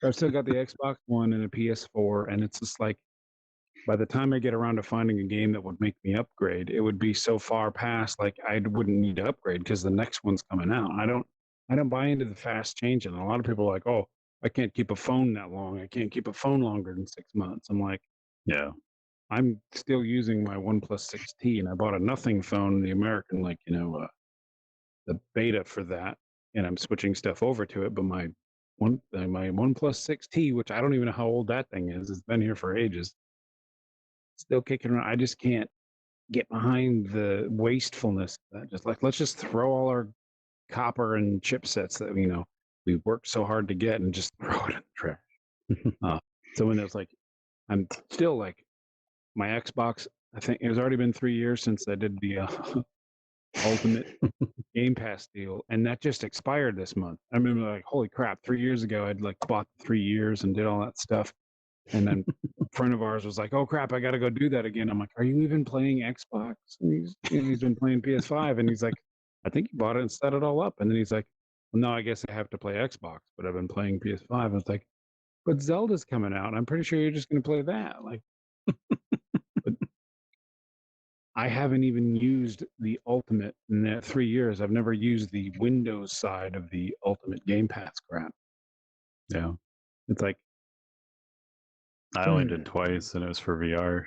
Speaker 2: I've still got the Xbox One and a PS4, and it's just like by the time I get around to finding a game that would make me upgrade, it would be so far past like I wouldn't need to upgrade because the next one's coming out. I don't buy into the fast changing. A lot of people are like, oh, I can't keep a phone that long. I can't keep a phone longer than 6 months. I'm like,
Speaker 1: yeah,
Speaker 2: I'm still using my OnePlus 6T, and I bought a nothing phone, the American, like the beta for that, and I'm switching stuff over to it. But my OnePlus 6T, which I don't even know how old that thing is, it's been here for ages, still kicking around. I just can't get behind the wastefulness of that. Just like let's just throw all our copper and chipsets that we worked so hard to get and just throw it in the trash. So when there's like, I'm still like my Xbox. I think it has already been 3 years since I did the Ultimate Game Pass deal, and that just expired this month. I remember like, holy crap! 3 years ago, I'd like bought 3 years and did all that stuff, and then a friend of ours was like, "Oh crap, I got to go do that again." I'm like, "Are you even playing Xbox?" And he's been playing PS5, and he's like, "I think you bought it and set it all up." And then he's like, well, "No, I guess I have to play Xbox, but I've been playing PS5." And it's like, "But Zelda's coming out, and I'm pretty sure you're just going to play that." Like, but I haven't even used the Ultimate in that 3 years. I've never used the Windows side of the Ultimate Game Pass crap.
Speaker 1: yeah.
Speaker 2: It's like,
Speaker 1: I only did twice, and it was for VR.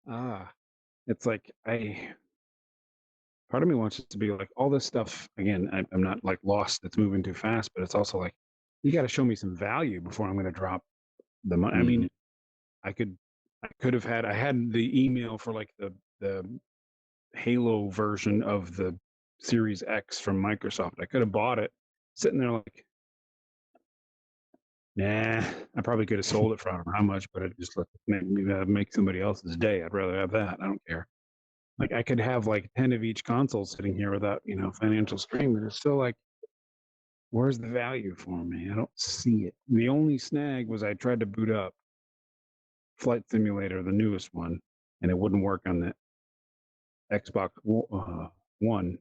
Speaker 2: ah, it's like part of me wants it to be like all this stuff again. I'm not like lost. It's moving too fast, but it's also like you got to show me some value before I'm going to drop the money. I
Speaker 1: Mhm.
Speaker 2: mean, I could have had. I had the email for like the Halo version of the Series X from Microsoft. I could have bought it, sitting there like, nah. I probably could have sold it for I don't know how much, but it just make somebody else's day. I'd rather have that. I don't care. Like I could have like 10 of each console sitting here without financial strain, but it's still like, where's the value for me? I don't see it. The only snag was I tried to boot up Flight Simulator, the newest one, and it wouldn't work on the Xbox One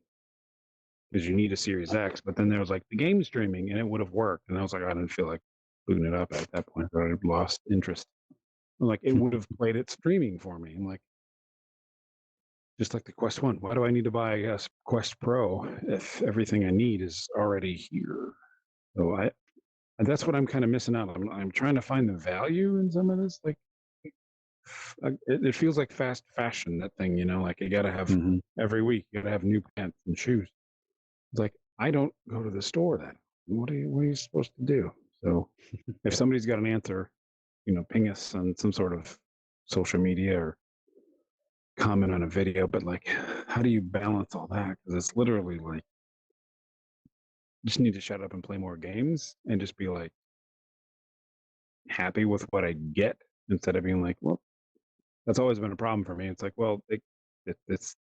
Speaker 2: because you need a Series X. But then there was like the game streaming, and it would have worked. And I was like, I didn't feel like booting it up at that point. I had lost interest. I'm like, it would have played it streaming for me. I'm like, just like the Quest One. Why do I need to buy a Quest Pro if everything I need is already here? So and that's what I'm kind of missing out. I'm trying to find the value in some of this. Like, it feels like fast fashion. That thing, like you got to have
Speaker 1: Mhm.
Speaker 2: every week. You got to have new pants and shoes. It's like I don't go to the store then. What are you supposed to do? So if somebody's got an answer, ping us on some sort of social media or comment on a video. But like, how do you balance all that? Because it's literally like you just need to shut up and play more games and just be like happy with what I get instead of being like, well, that's always been a problem for me. It's like, well, it's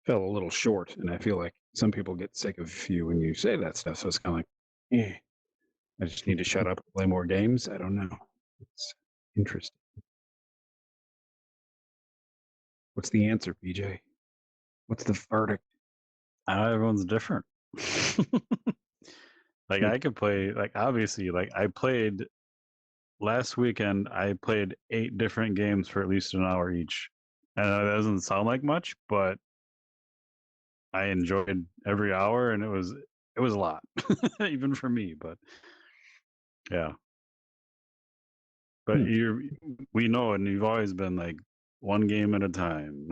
Speaker 2: fell a little short, and I feel like some people get sick of you when you say that stuff. So it's kind of like, I just need to shut up and play more games. I don't know. It's interesting. What's the answer, PJ? What's the verdict?
Speaker 1: Everyone's different. Like
Speaker 2: Like,
Speaker 1: I could play, like obviously, like I played last weekend. I played 8 different games for at least an hour each, and that doesn't sound like much, but I enjoyed every hour, and it was a lot, even for me. But yeah, but
Speaker 2: hmm,
Speaker 1: we know, and you've always been like one game at a time,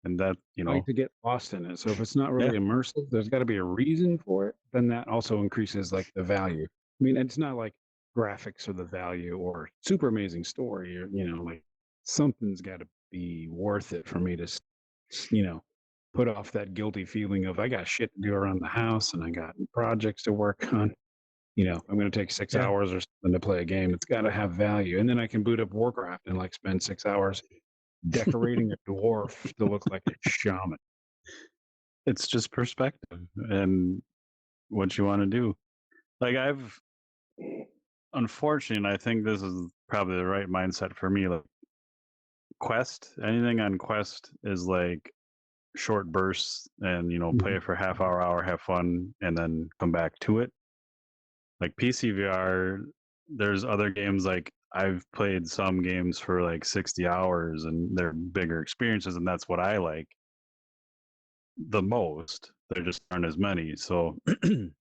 Speaker 1: and that
Speaker 2: I like to get lost in it. So if it's not
Speaker 1: yeah,
Speaker 2: really immersive, there's got to be a reason for it. Then that also increases like the value. I mean, it's not like graphics are the value or super amazing story or like something's got to be worth it for me to put off that guilty feeling of I got shit to do around the house and I got projects to work on. I'm going to take six
Speaker 1: yeah.
Speaker 2: hours or something to play a game. It's got to have value. And then I can boot up Warcraft and like spend 6 hours decorating a dwarf to look like a shaman.
Speaker 1: It's just perspective and what you want to do. Like unfortunately, I think this is probably the right mindset for me. Like Quest, anything on Quest is like short bursts, and play
Speaker 2: Mhm.
Speaker 1: it for half hour, have fun, and then come back to it. Like PC VR, there's other games like I've played some games for like 60 hours, and they're bigger experiences, and that's what I like the most. There just aren't as many. So, and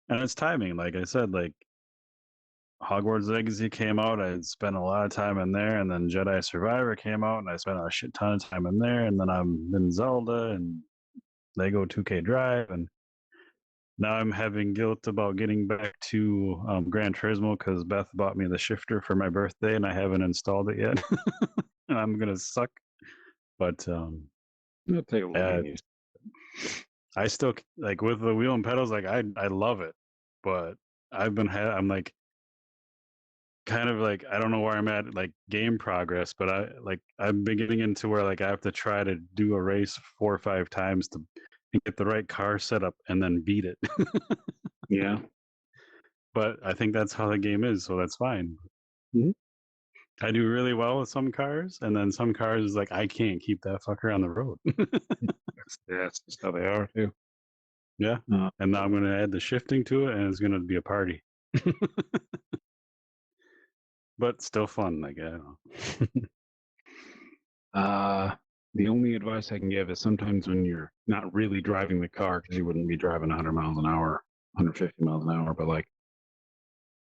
Speaker 1: it's timing. Like I said, like Hogwarts Legacy came out, I spent a lot of time in there, and then Jedi Survivor came out, and I spent a shit ton of time in there, and then I'm in Zelda and Lego 2K Drive, and now I'm having guilt about getting back to Gran Turismo because Beth bought me the shifter for my birthday, and I haven't installed it yet, and I'm gonna suck. But
Speaker 2: It'll take a little
Speaker 1: uh,
Speaker 2: getting used.
Speaker 1: I still like with the wheel and pedals. Like I love it, but I'm like kind of like I don't know where I'm at like game progress, but I'm beginning into where like I have to try to do a race 4 or 5 times to get the right car set up and then beat it.
Speaker 2: Yeah.
Speaker 1: But I think that's how the game is, so that's fine.
Speaker 2: Mhm.
Speaker 1: I do really well with some cars, and then some cars is like I can't keep that fucker on the road.
Speaker 2: That's just how they are too.
Speaker 1: Yeah,
Speaker 2: Uh,
Speaker 1: and now I'm gonna add the shifting to it, and it's gonna be a party. But still fun, like I don't know.
Speaker 2: uh, the only advice I can give is sometimes when you're not really driving the car, because you wouldn't be driving 100 miles an hour, 150 miles an hour, but like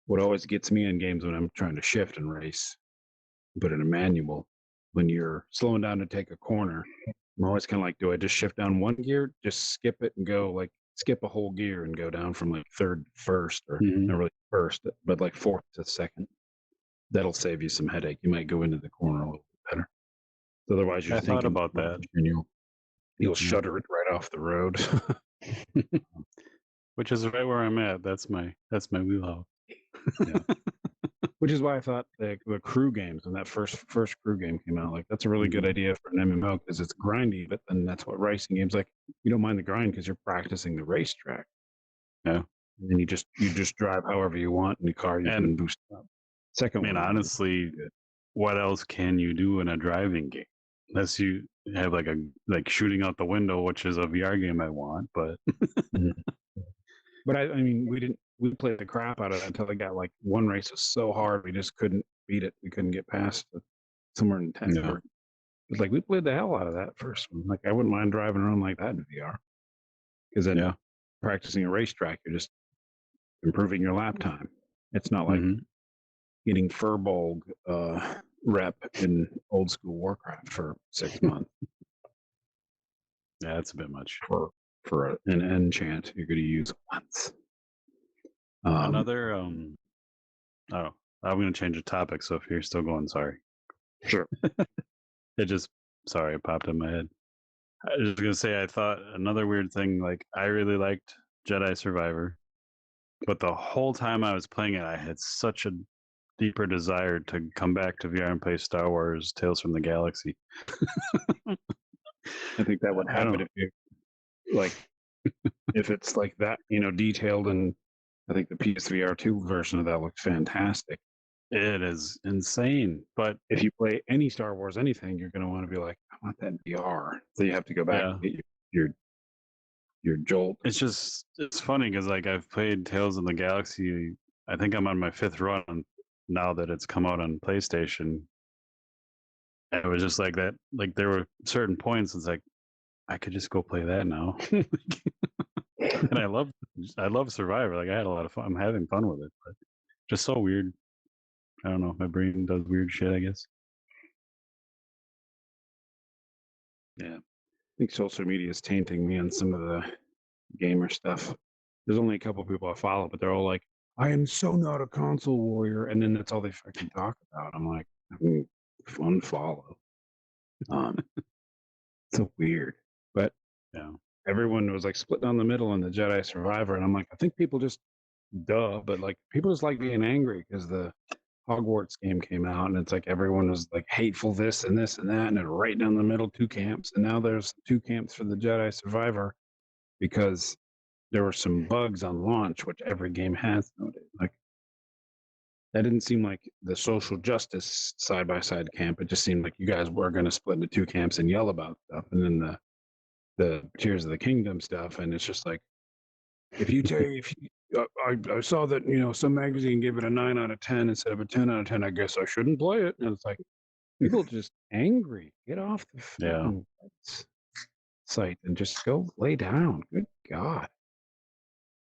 Speaker 2: what always gets me in games when I'm trying to shift and race, put in a manual, when you're slowing down to take a corner, I'm always kind of like, do I just shift down one gear, just skip it and go like skip a whole gear and go down from like third to first, or
Speaker 1: Mhm.
Speaker 2: not really first, but like fourth to second? That'll save you some headache. You might go into the corner a little bit better. Otherwise, you're
Speaker 1: I thought
Speaker 2: thinking
Speaker 1: about
Speaker 2: too
Speaker 1: that.
Speaker 2: much and you'll
Speaker 1: Yeah.
Speaker 2: shutter it right off the road.
Speaker 1: Which is right where I'm at. That's my wheelhouse.
Speaker 2: Yeah. Which is why I thought the crew games when that first crew game came out, like that's a really good
Speaker 1: Mhm.
Speaker 2: idea for an MMO because it's grindy, but then that's what racing games like. You don't mind the grind because you're practicing the racetrack.
Speaker 1: Yeah.
Speaker 2: And then you just drive however you want in the car you
Speaker 1: And
Speaker 2: can boost up. Second
Speaker 1: I mean,
Speaker 2: one wasn't
Speaker 1: honestly,
Speaker 2: good.
Speaker 1: what else can you do in a driving game? Unless you have like shooting out the window, which is a VR game I want, but
Speaker 2: Mhm. But I mean, we played the crap out of it until it got like one race was so hard we just couldn't beat it. We couldn't get past it. Somewhere in
Speaker 1: no.
Speaker 2: Texas. It's like we played the hell out of that first one. Like I wouldn't mind driving around like that in VR because then
Speaker 1: Yeah.
Speaker 2: practicing a racetrack, you're just improving your lap time. It's not like
Speaker 1: Hmm.
Speaker 2: getting Furbolg rep in old school Warcraft for 6 months
Speaker 1: Yeah, that's a bit much.
Speaker 2: for an enchant you're going to use once. Um,
Speaker 1: Another oh, I'm gonna change the topic, so if you're still going, sorry.
Speaker 2: sure.
Speaker 1: It just sorry, it popped in my head. I was just gonna say I thought another weird thing, like I really liked Jedi Survivor, but the whole time I was playing it, I had such a deeper desire to come back to VR and play Star Wars Tales from the Galaxy.
Speaker 2: I think that would
Speaker 1: I
Speaker 2: happen
Speaker 1: don't
Speaker 2: if you like if it's like that, detailed. And I think the PSVR2 version of that looks fantastic.
Speaker 1: it is insane, but
Speaker 2: If you play any Star Wars anything, you're going to want to be like, I want that VR. So you have to go back
Speaker 1: yeah,
Speaker 2: and get your jolt.
Speaker 1: it's funny because like I've played Tales of the Galaxy. I think I'm on my fifth run now that it's come out on PlayStation. And it was just like that. Like there were certain points. It's like I could just go play that now. And I love Survivor. Like I had a lot of fun. I'm having fun with it, but just so weird. I don't know. My brain does weird shit, I guess.
Speaker 2: Yeah. I think social media is tainting me on some of the gamer stuff. There's only a couple people I follow, but they're all like, I am so not a console warrior. And then that's all they fucking talk about. I'm like, fun follow. Um, so weird. But
Speaker 1: Yeah.
Speaker 2: everyone was like split down the middle in the Jedi Survivor. And I'm like, I think people just, duh, but like people just like being angry because the Hogwarts game came out and it's like everyone was like hateful this and this and that. And then right down the middle, two camps. And now there's two camps for the Jedi Survivor because there were some bugs on launch, which every game has nowadays. Like that didn't seem like the social justice side by side camp. It just seemed like you guys were going to split into two camps and yell about stuff, and then the Tears of the Kingdom stuff, and it's just like if you tell if you, I saw that some magazine gave it a 9 out of 10 instead of a 10 out of 10. I guess I shouldn't play it, and it's like people just angry. Get off the
Speaker 1: Yeah.
Speaker 2: fucking site and just go lay down. Good God.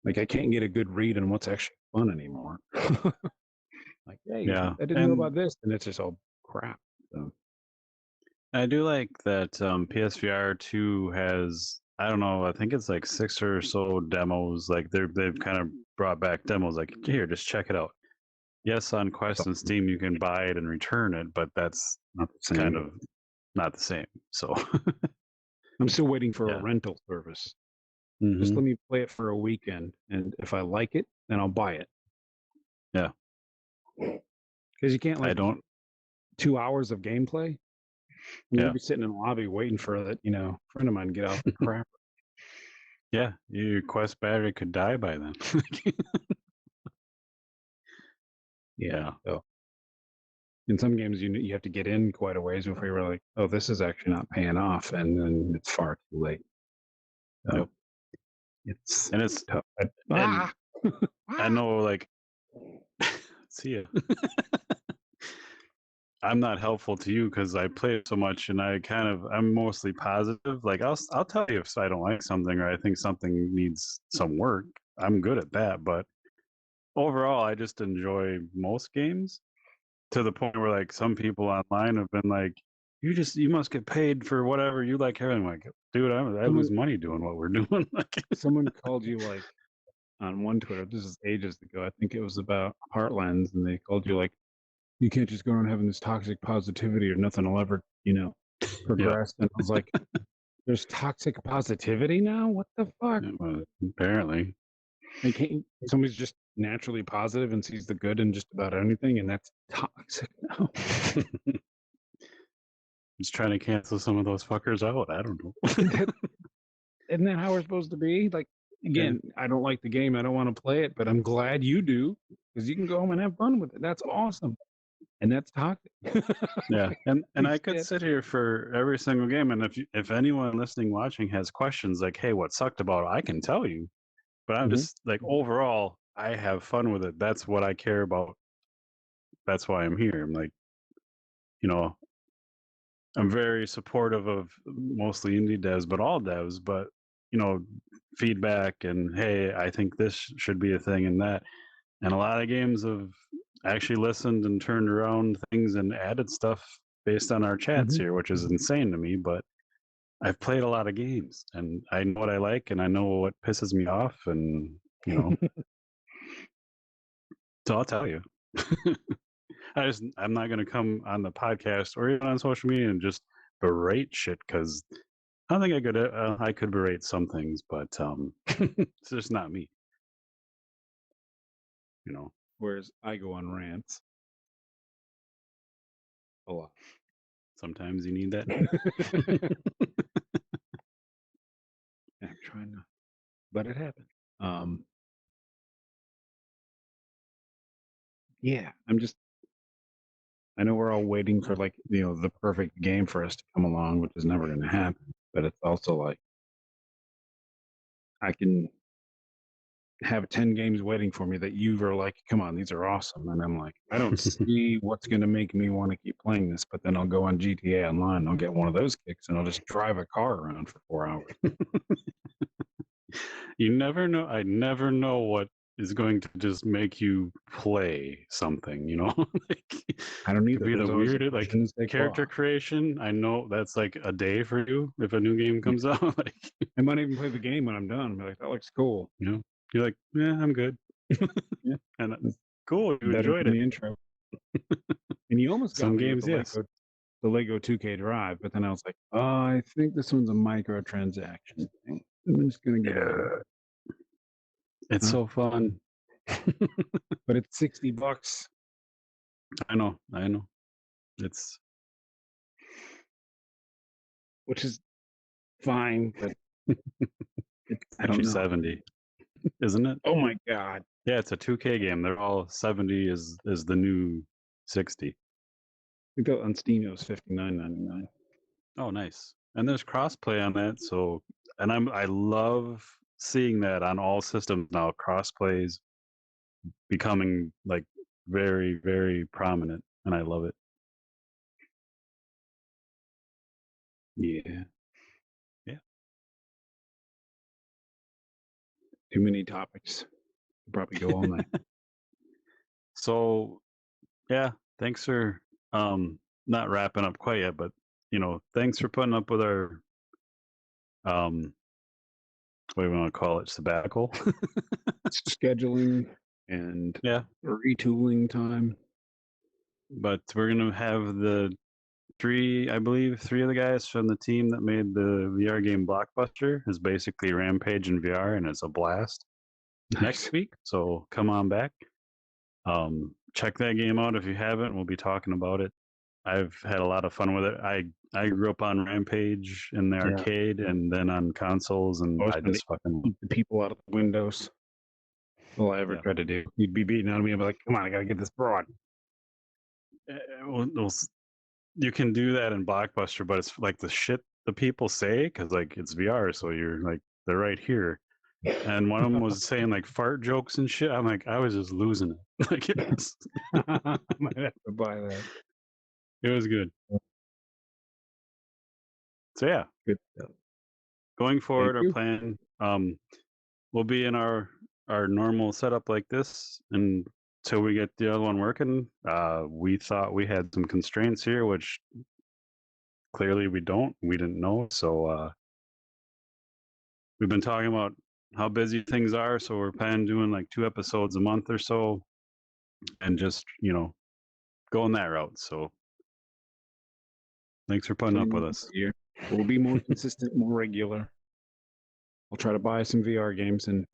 Speaker 2: Like I can't get a good read on what's actually fun anymore. Like, hey,
Speaker 1: Yeah.
Speaker 2: I didn't know about this, and it's just all crap. So.
Speaker 1: I do like that PSVR 2 has, I don't know, I think it's like 6 or so demos. Like they've kind of brought back demos like, here, just check it out. Yes, on Quest and Steam you can buy it and return it, but that's
Speaker 2: Not the
Speaker 1: kind
Speaker 2: same.
Speaker 1: of not the same. So
Speaker 2: I'm still waiting for a
Speaker 1: yeah.
Speaker 2: rental service.
Speaker 1: Mm-hmm.
Speaker 2: Just let me play it for a weekend, and if I like it, then I'll buy it.
Speaker 1: Yeah.
Speaker 2: Because you can't
Speaker 1: I don't
Speaker 2: 2 hours of gameplay. You'll be sitting in the lobby waiting for that, friend of mine to get off the crap.
Speaker 1: Yeah, your Quest battery could die by then. Yeah.
Speaker 2: So in some games, you have to get in quite a ways before you're like, oh, this is actually not paying off, and then it's far too late. So
Speaker 1: Yep.
Speaker 2: it's
Speaker 1: And it's
Speaker 2: tough.
Speaker 1: I know, like, see ya. I'm not helpful to you because I play it so much, and I'm mostly positive. Like I'll tell you if I don't like something or I think something needs some work. I'm good at that, but overall, I just enjoy most games to the point where like some people online have been like, you must get paid for whatever you like." I'm like, dude, I lose money doing what we're doing. Like,
Speaker 2: Someone called you like on one Twitter. This is ages ago. I think it was about Heartlands, and they called you like, you can't just go around having this toxic positivity or nothing will ever,
Speaker 1: yeah,
Speaker 2: progress. And I was like, there's toxic positivity now? What the fuck?
Speaker 1: apparently.
Speaker 2: And can't somebody's just naturally positive and sees the good in just about anything, and that's toxic now.
Speaker 1: Just trying to cancel some of those fuckers out. I don't know.
Speaker 2: Isn't that how we're supposed to be? Like, again, I don't like the game. I don't want to play it, but I'm glad you do because you can go home and have fun with it. That's awesome. And that's toxic.
Speaker 1: Yeah, and I could sit here for every single game, and if anyone listening, watching has questions like, "Hey, what sucked about it?" I can tell you, but I'm just like, overall, I have fun with it. That's what I care about. That's why I'm here. I'm like, you know, I'm very supportive of mostly indie devs, but all devs. But feedback and, hey, I think this should be a thing and that. And a lot of games have actually listened and turned around things and added stuff based on our chats here, which is insane to me. But I've played a lot of games and I know what I like and I know what pisses me off. And, so I'll tell you. I'm not going to come on the podcast or even on social media and just berate shit because I don't think I could berate some things, but it's just not me.
Speaker 2: Whereas I go on rants a lot.
Speaker 1: Sometimes you need that.
Speaker 2: I'm trying to, but it happened. Yeah, I know we're all waiting for the perfect game for us to come along, which is never going to happen. But it's also like I can have 10 games waiting for me that you are like, come on, these are awesome. And I'm like, I don't see what's going to make me want to keep playing this. But then I'll go on GTA Online and I'll get one of those kicks and I'll just drive a car around for 4 hours.
Speaker 1: You never know. I never know what is going to just make you play something, like,
Speaker 2: I don't need
Speaker 1: could be the weirdest, like, character
Speaker 2: claw.
Speaker 1: creation. I know that's like a day for you if a new game comes out. Like,
Speaker 2: I might even play the game when I'm done. Be like, that looks cool.
Speaker 1: You're like, yeah, I'm good.
Speaker 2: Yeah.
Speaker 1: And cool, you
Speaker 2: Better
Speaker 1: enjoyed
Speaker 2: than
Speaker 1: it.
Speaker 2: the intro. And you almost got
Speaker 1: Some
Speaker 2: me
Speaker 1: games,
Speaker 2: with
Speaker 1: yes.
Speaker 2: the Lego 2K Drive, but then I was like, oh, I think this one's a microtransaction thing. I'm just gonna get it.
Speaker 1: It's so fun.
Speaker 2: But it's $60.
Speaker 1: I know. It's
Speaker 2: Which is fine, but
Speaker 1: it's
Speaker 2: I don't
Speaker 1: actually
Speaker 2: know.
Speaker 1: 70. isn't it?
Speaker 2: Oh my god!
Speaker 1: Yeah, it's a 2K game. They're all 70 is the new 60.
Speaker 2: I think that on Steam it was $59.99.
Speaker 1: Oh, nice. And there's crossplay on that, so and I love seeing that on all systems now. Crossplay's becoming like very, very prominent, and I love it.
Speaker 2: Yeah,
Speaker 1: Yeah.
Speaker 2: too many topics. Could probably go all night.
Speaker 1: So yeah, thanks for not wrapping up quite yet, but thanks for putting up with our um what do we want to call it, sabbatical.
Speaker 2: Scheduling and
Speaker 1: Yeah,
Speaker 2: retooling time.
Speaker 1: but we're gonna have the I believe three of the guys from the team that made the VR game Blockbuster is basically Rampage in VR, and it's a blast. Next week, so come on back. Check that game out if you haven't. We'll be talking about it. I've had a lot of fun with it. I grew up on Rampage in the arcade and then on consoles, and I just fucking
Speaker 2: keep the people out of the windows. All I ever tried to do. You'd be beating on me. I'd be like, "Come on, I gotta get this broad."
Speaker 1: You can do that in Blockbuster, but it's like the shit the people say because like it's VR, so you're like they're right here. And one of them was saying like fart jokes and shit. I'm like, I was just losing it. Like it was,
Speaker 2: I might have to buy that.
Speaker 1: it was good. So yeah,
Speaker 2: Good stuff.
Speaker 1: going forward,
Speaker 2: Thank
Speaker 1: our
Speaker 2: you.
Speaker 1: plan will be in our normal setup like this until we get the other one working. We thought we had some constraints here, which clearly we don't. We didn't know. So we've been talking about how busy things are. So we're planning doing like 2 episodes a month or so, and just going that route. So thanks for putting up with us.
Speaker 2: We'll be more consistent, more regular. I'll try to buy some VR games and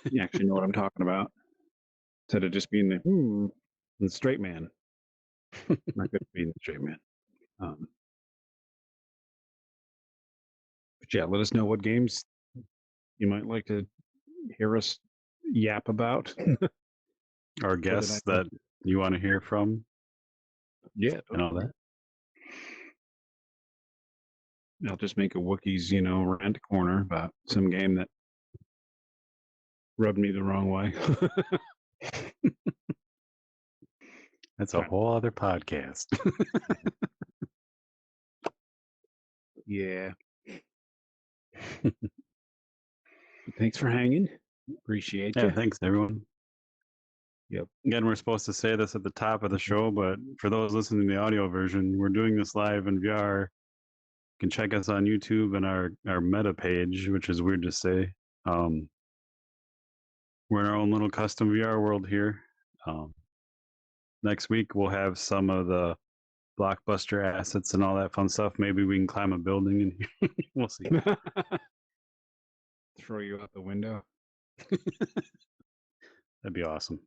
Speaker 2: you actually know what I'm talking about. Instead of just being the straight man. Not good being the straight man. But yeah, let us know what games you might like to hear us yap about.
Speaker 1: Our guests that you want to hear from.
Speaker 2: Yeah.
Speaker 1: And all that.
Speaker 2: I'll just make a Wookiees, rant corner about some game that rubbed me the wrong way.
Speaker 1: That's a whole other podcast.
Speaker 2: Yeah. Thanks for hanging. Appreciate you.
Speaker 1: Yeah, thanks everyone.
Speaker 2: Yep.
Speaker 1: Again, we're supposed to say this at the top of the show, but for those listening to the audio version, we're doing this live in VR. You can check us on YouTube and our meta page, which is weird to say. We're in our own little custom VR world here. Next week, we'll have some of the Blockbuster assets and all that fun stuff. Maybe we can climb a building in here. We'll see.
Speaker 2: Throw you out the window.
Speaker 1: That'd be awesome.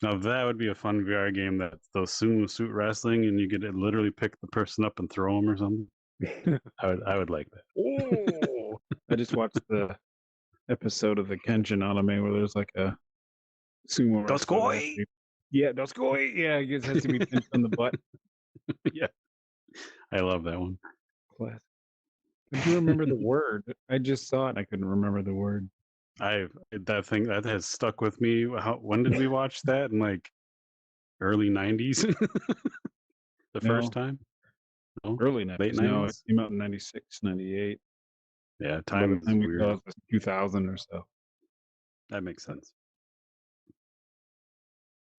Speaker 1: Now that would be a fun VR game. That those sumo suit wrestling, and you could literally pick the person up and throw them or something. I would like that.
Speaker 2: Oh, I just watched the episode of the Kenshin anime where there's like a sumo wrestler. Yeah, Doskoi. Yeah, I guess it has to be pinched on the butt.
Speaker 1: Yeah, I love that one.
Speaker 2: Classic. I do remember the word. I just saw it. And I couldn't remember the word.
Speaker 1: That thing that has stuck with me. When did we watch that? In like early 90s? First time?
Speaker 2: No? Early 90s.
Speaker 1: Late 90s?
Speaker 2: No, it came out in 96, 98.
Speaker 1: Yeah, time is weird.
Speaker 2: It was 2000 or so.
Speaker 1: That makes sense.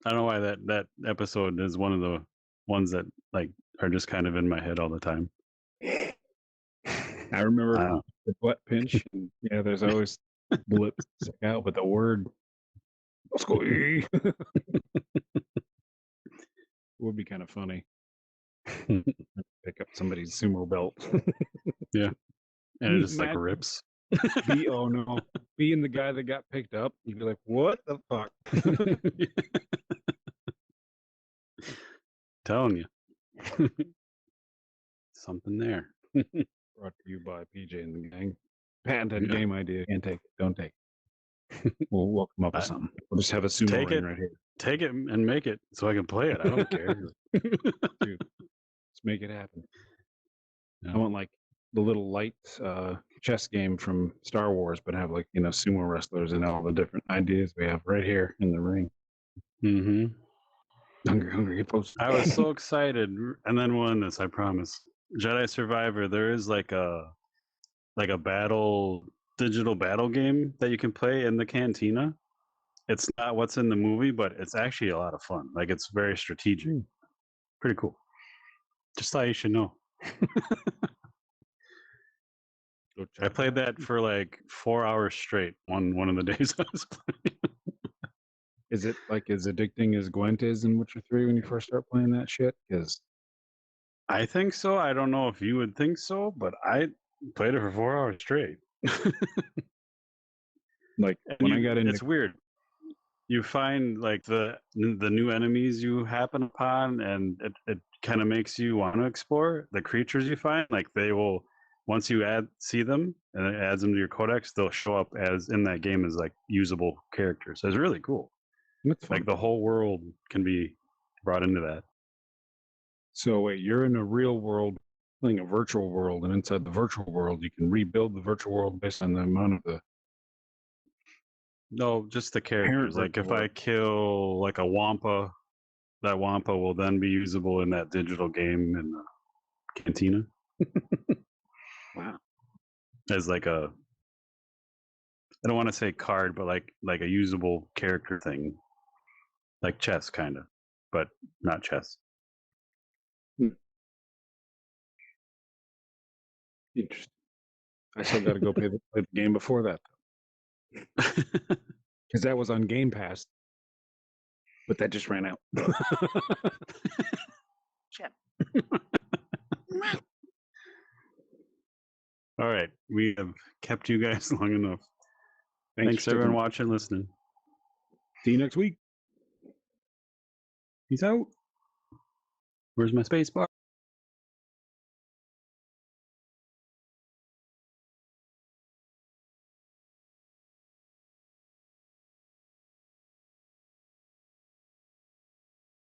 Speaker 1: I don't know why that episode is one of the ones that like are just kind of in my head all the time.
Speaker 2: I remember the butt pinch. And, yeah, there's always blips stick out with the word. It would be kind of funny. Pick up somebody's sumo belt.
Speaker 1: Yeah, and it just like rips.
Speaker 2: Oh no! Being the guy that got picked up, you'd be like, "What the fuck?"
Speaker 1: Telling you, something there.
Speaker 2: Brought to you by PJ and the gang. Patented game idea. Can't take it. Don't take it. We'll come up with something. We'll just have a sumo
Speaker 1: Take
Speaker 2: ring
Speaker 1: it,
Speaker 2: right here.
Speaker 1: take it, and make it so I can play it. I don't care.
Speaker 2: Dude, let's make it happen.
Speaker 1: Yeah.
Speaker 2: I want like the little light chess game from Star Wars, but have like sumo wrestlers and all the different ideas we have right here in the ring.
Speaker 1: Mm-hmm.
Speaker 2: Hungry post.
Speaker 1: I was so excited, and then won this. I promise. Jedi Survivor. There is like a digital battle game that you can play in the cantina. It's not what's in the movie, but it's actually a lot of fun. Like it's very strategic. Pretty cool. Just thought you should know. I played that for like 4 hours straight one of the days I was playing.
Speaker 2: Is it like as addicting as Gwent is in Witcher 3 when you first start playing that shit? Because
Speaker 1: I think so. I don't know if you would think so, but I played it for 4 hours straight.
Speaker 2: like when I got into
Speaker 1: it's weird. You find like the new enemies you happen upon, and it kind of makes you want to explore the creatures you find. Like they will, once you see them and it adds them to your codex, they'll show up as in that game as like usable characters. So it's really cool. Like the whole world can be brought into that.
Speaker 2: So wait, you're in a real world playing a virtual world, and inside the virtual world, you can rebuild the virtual world based on the amount of the.
Speaker 1: No, just the characters. Like if I kill like a Wampa, that Wampa will then be usable in that digital game in the cantina.
Speaker 2: Wow.
Speaker 1: As like a, I don't want to say card, but like a usable character thing, like chess kind of, but not chess.
Speaker 2: Interesting. I still got to go play the game before that, because that was on Game Pass, but that just ran out.
Speaker 1: Shit. All right, we have kept you guys long enough. Thanks everyone watching, listening.
Speaker 2: See you next week.
Speaker 1: Peace out. Where's my space bar?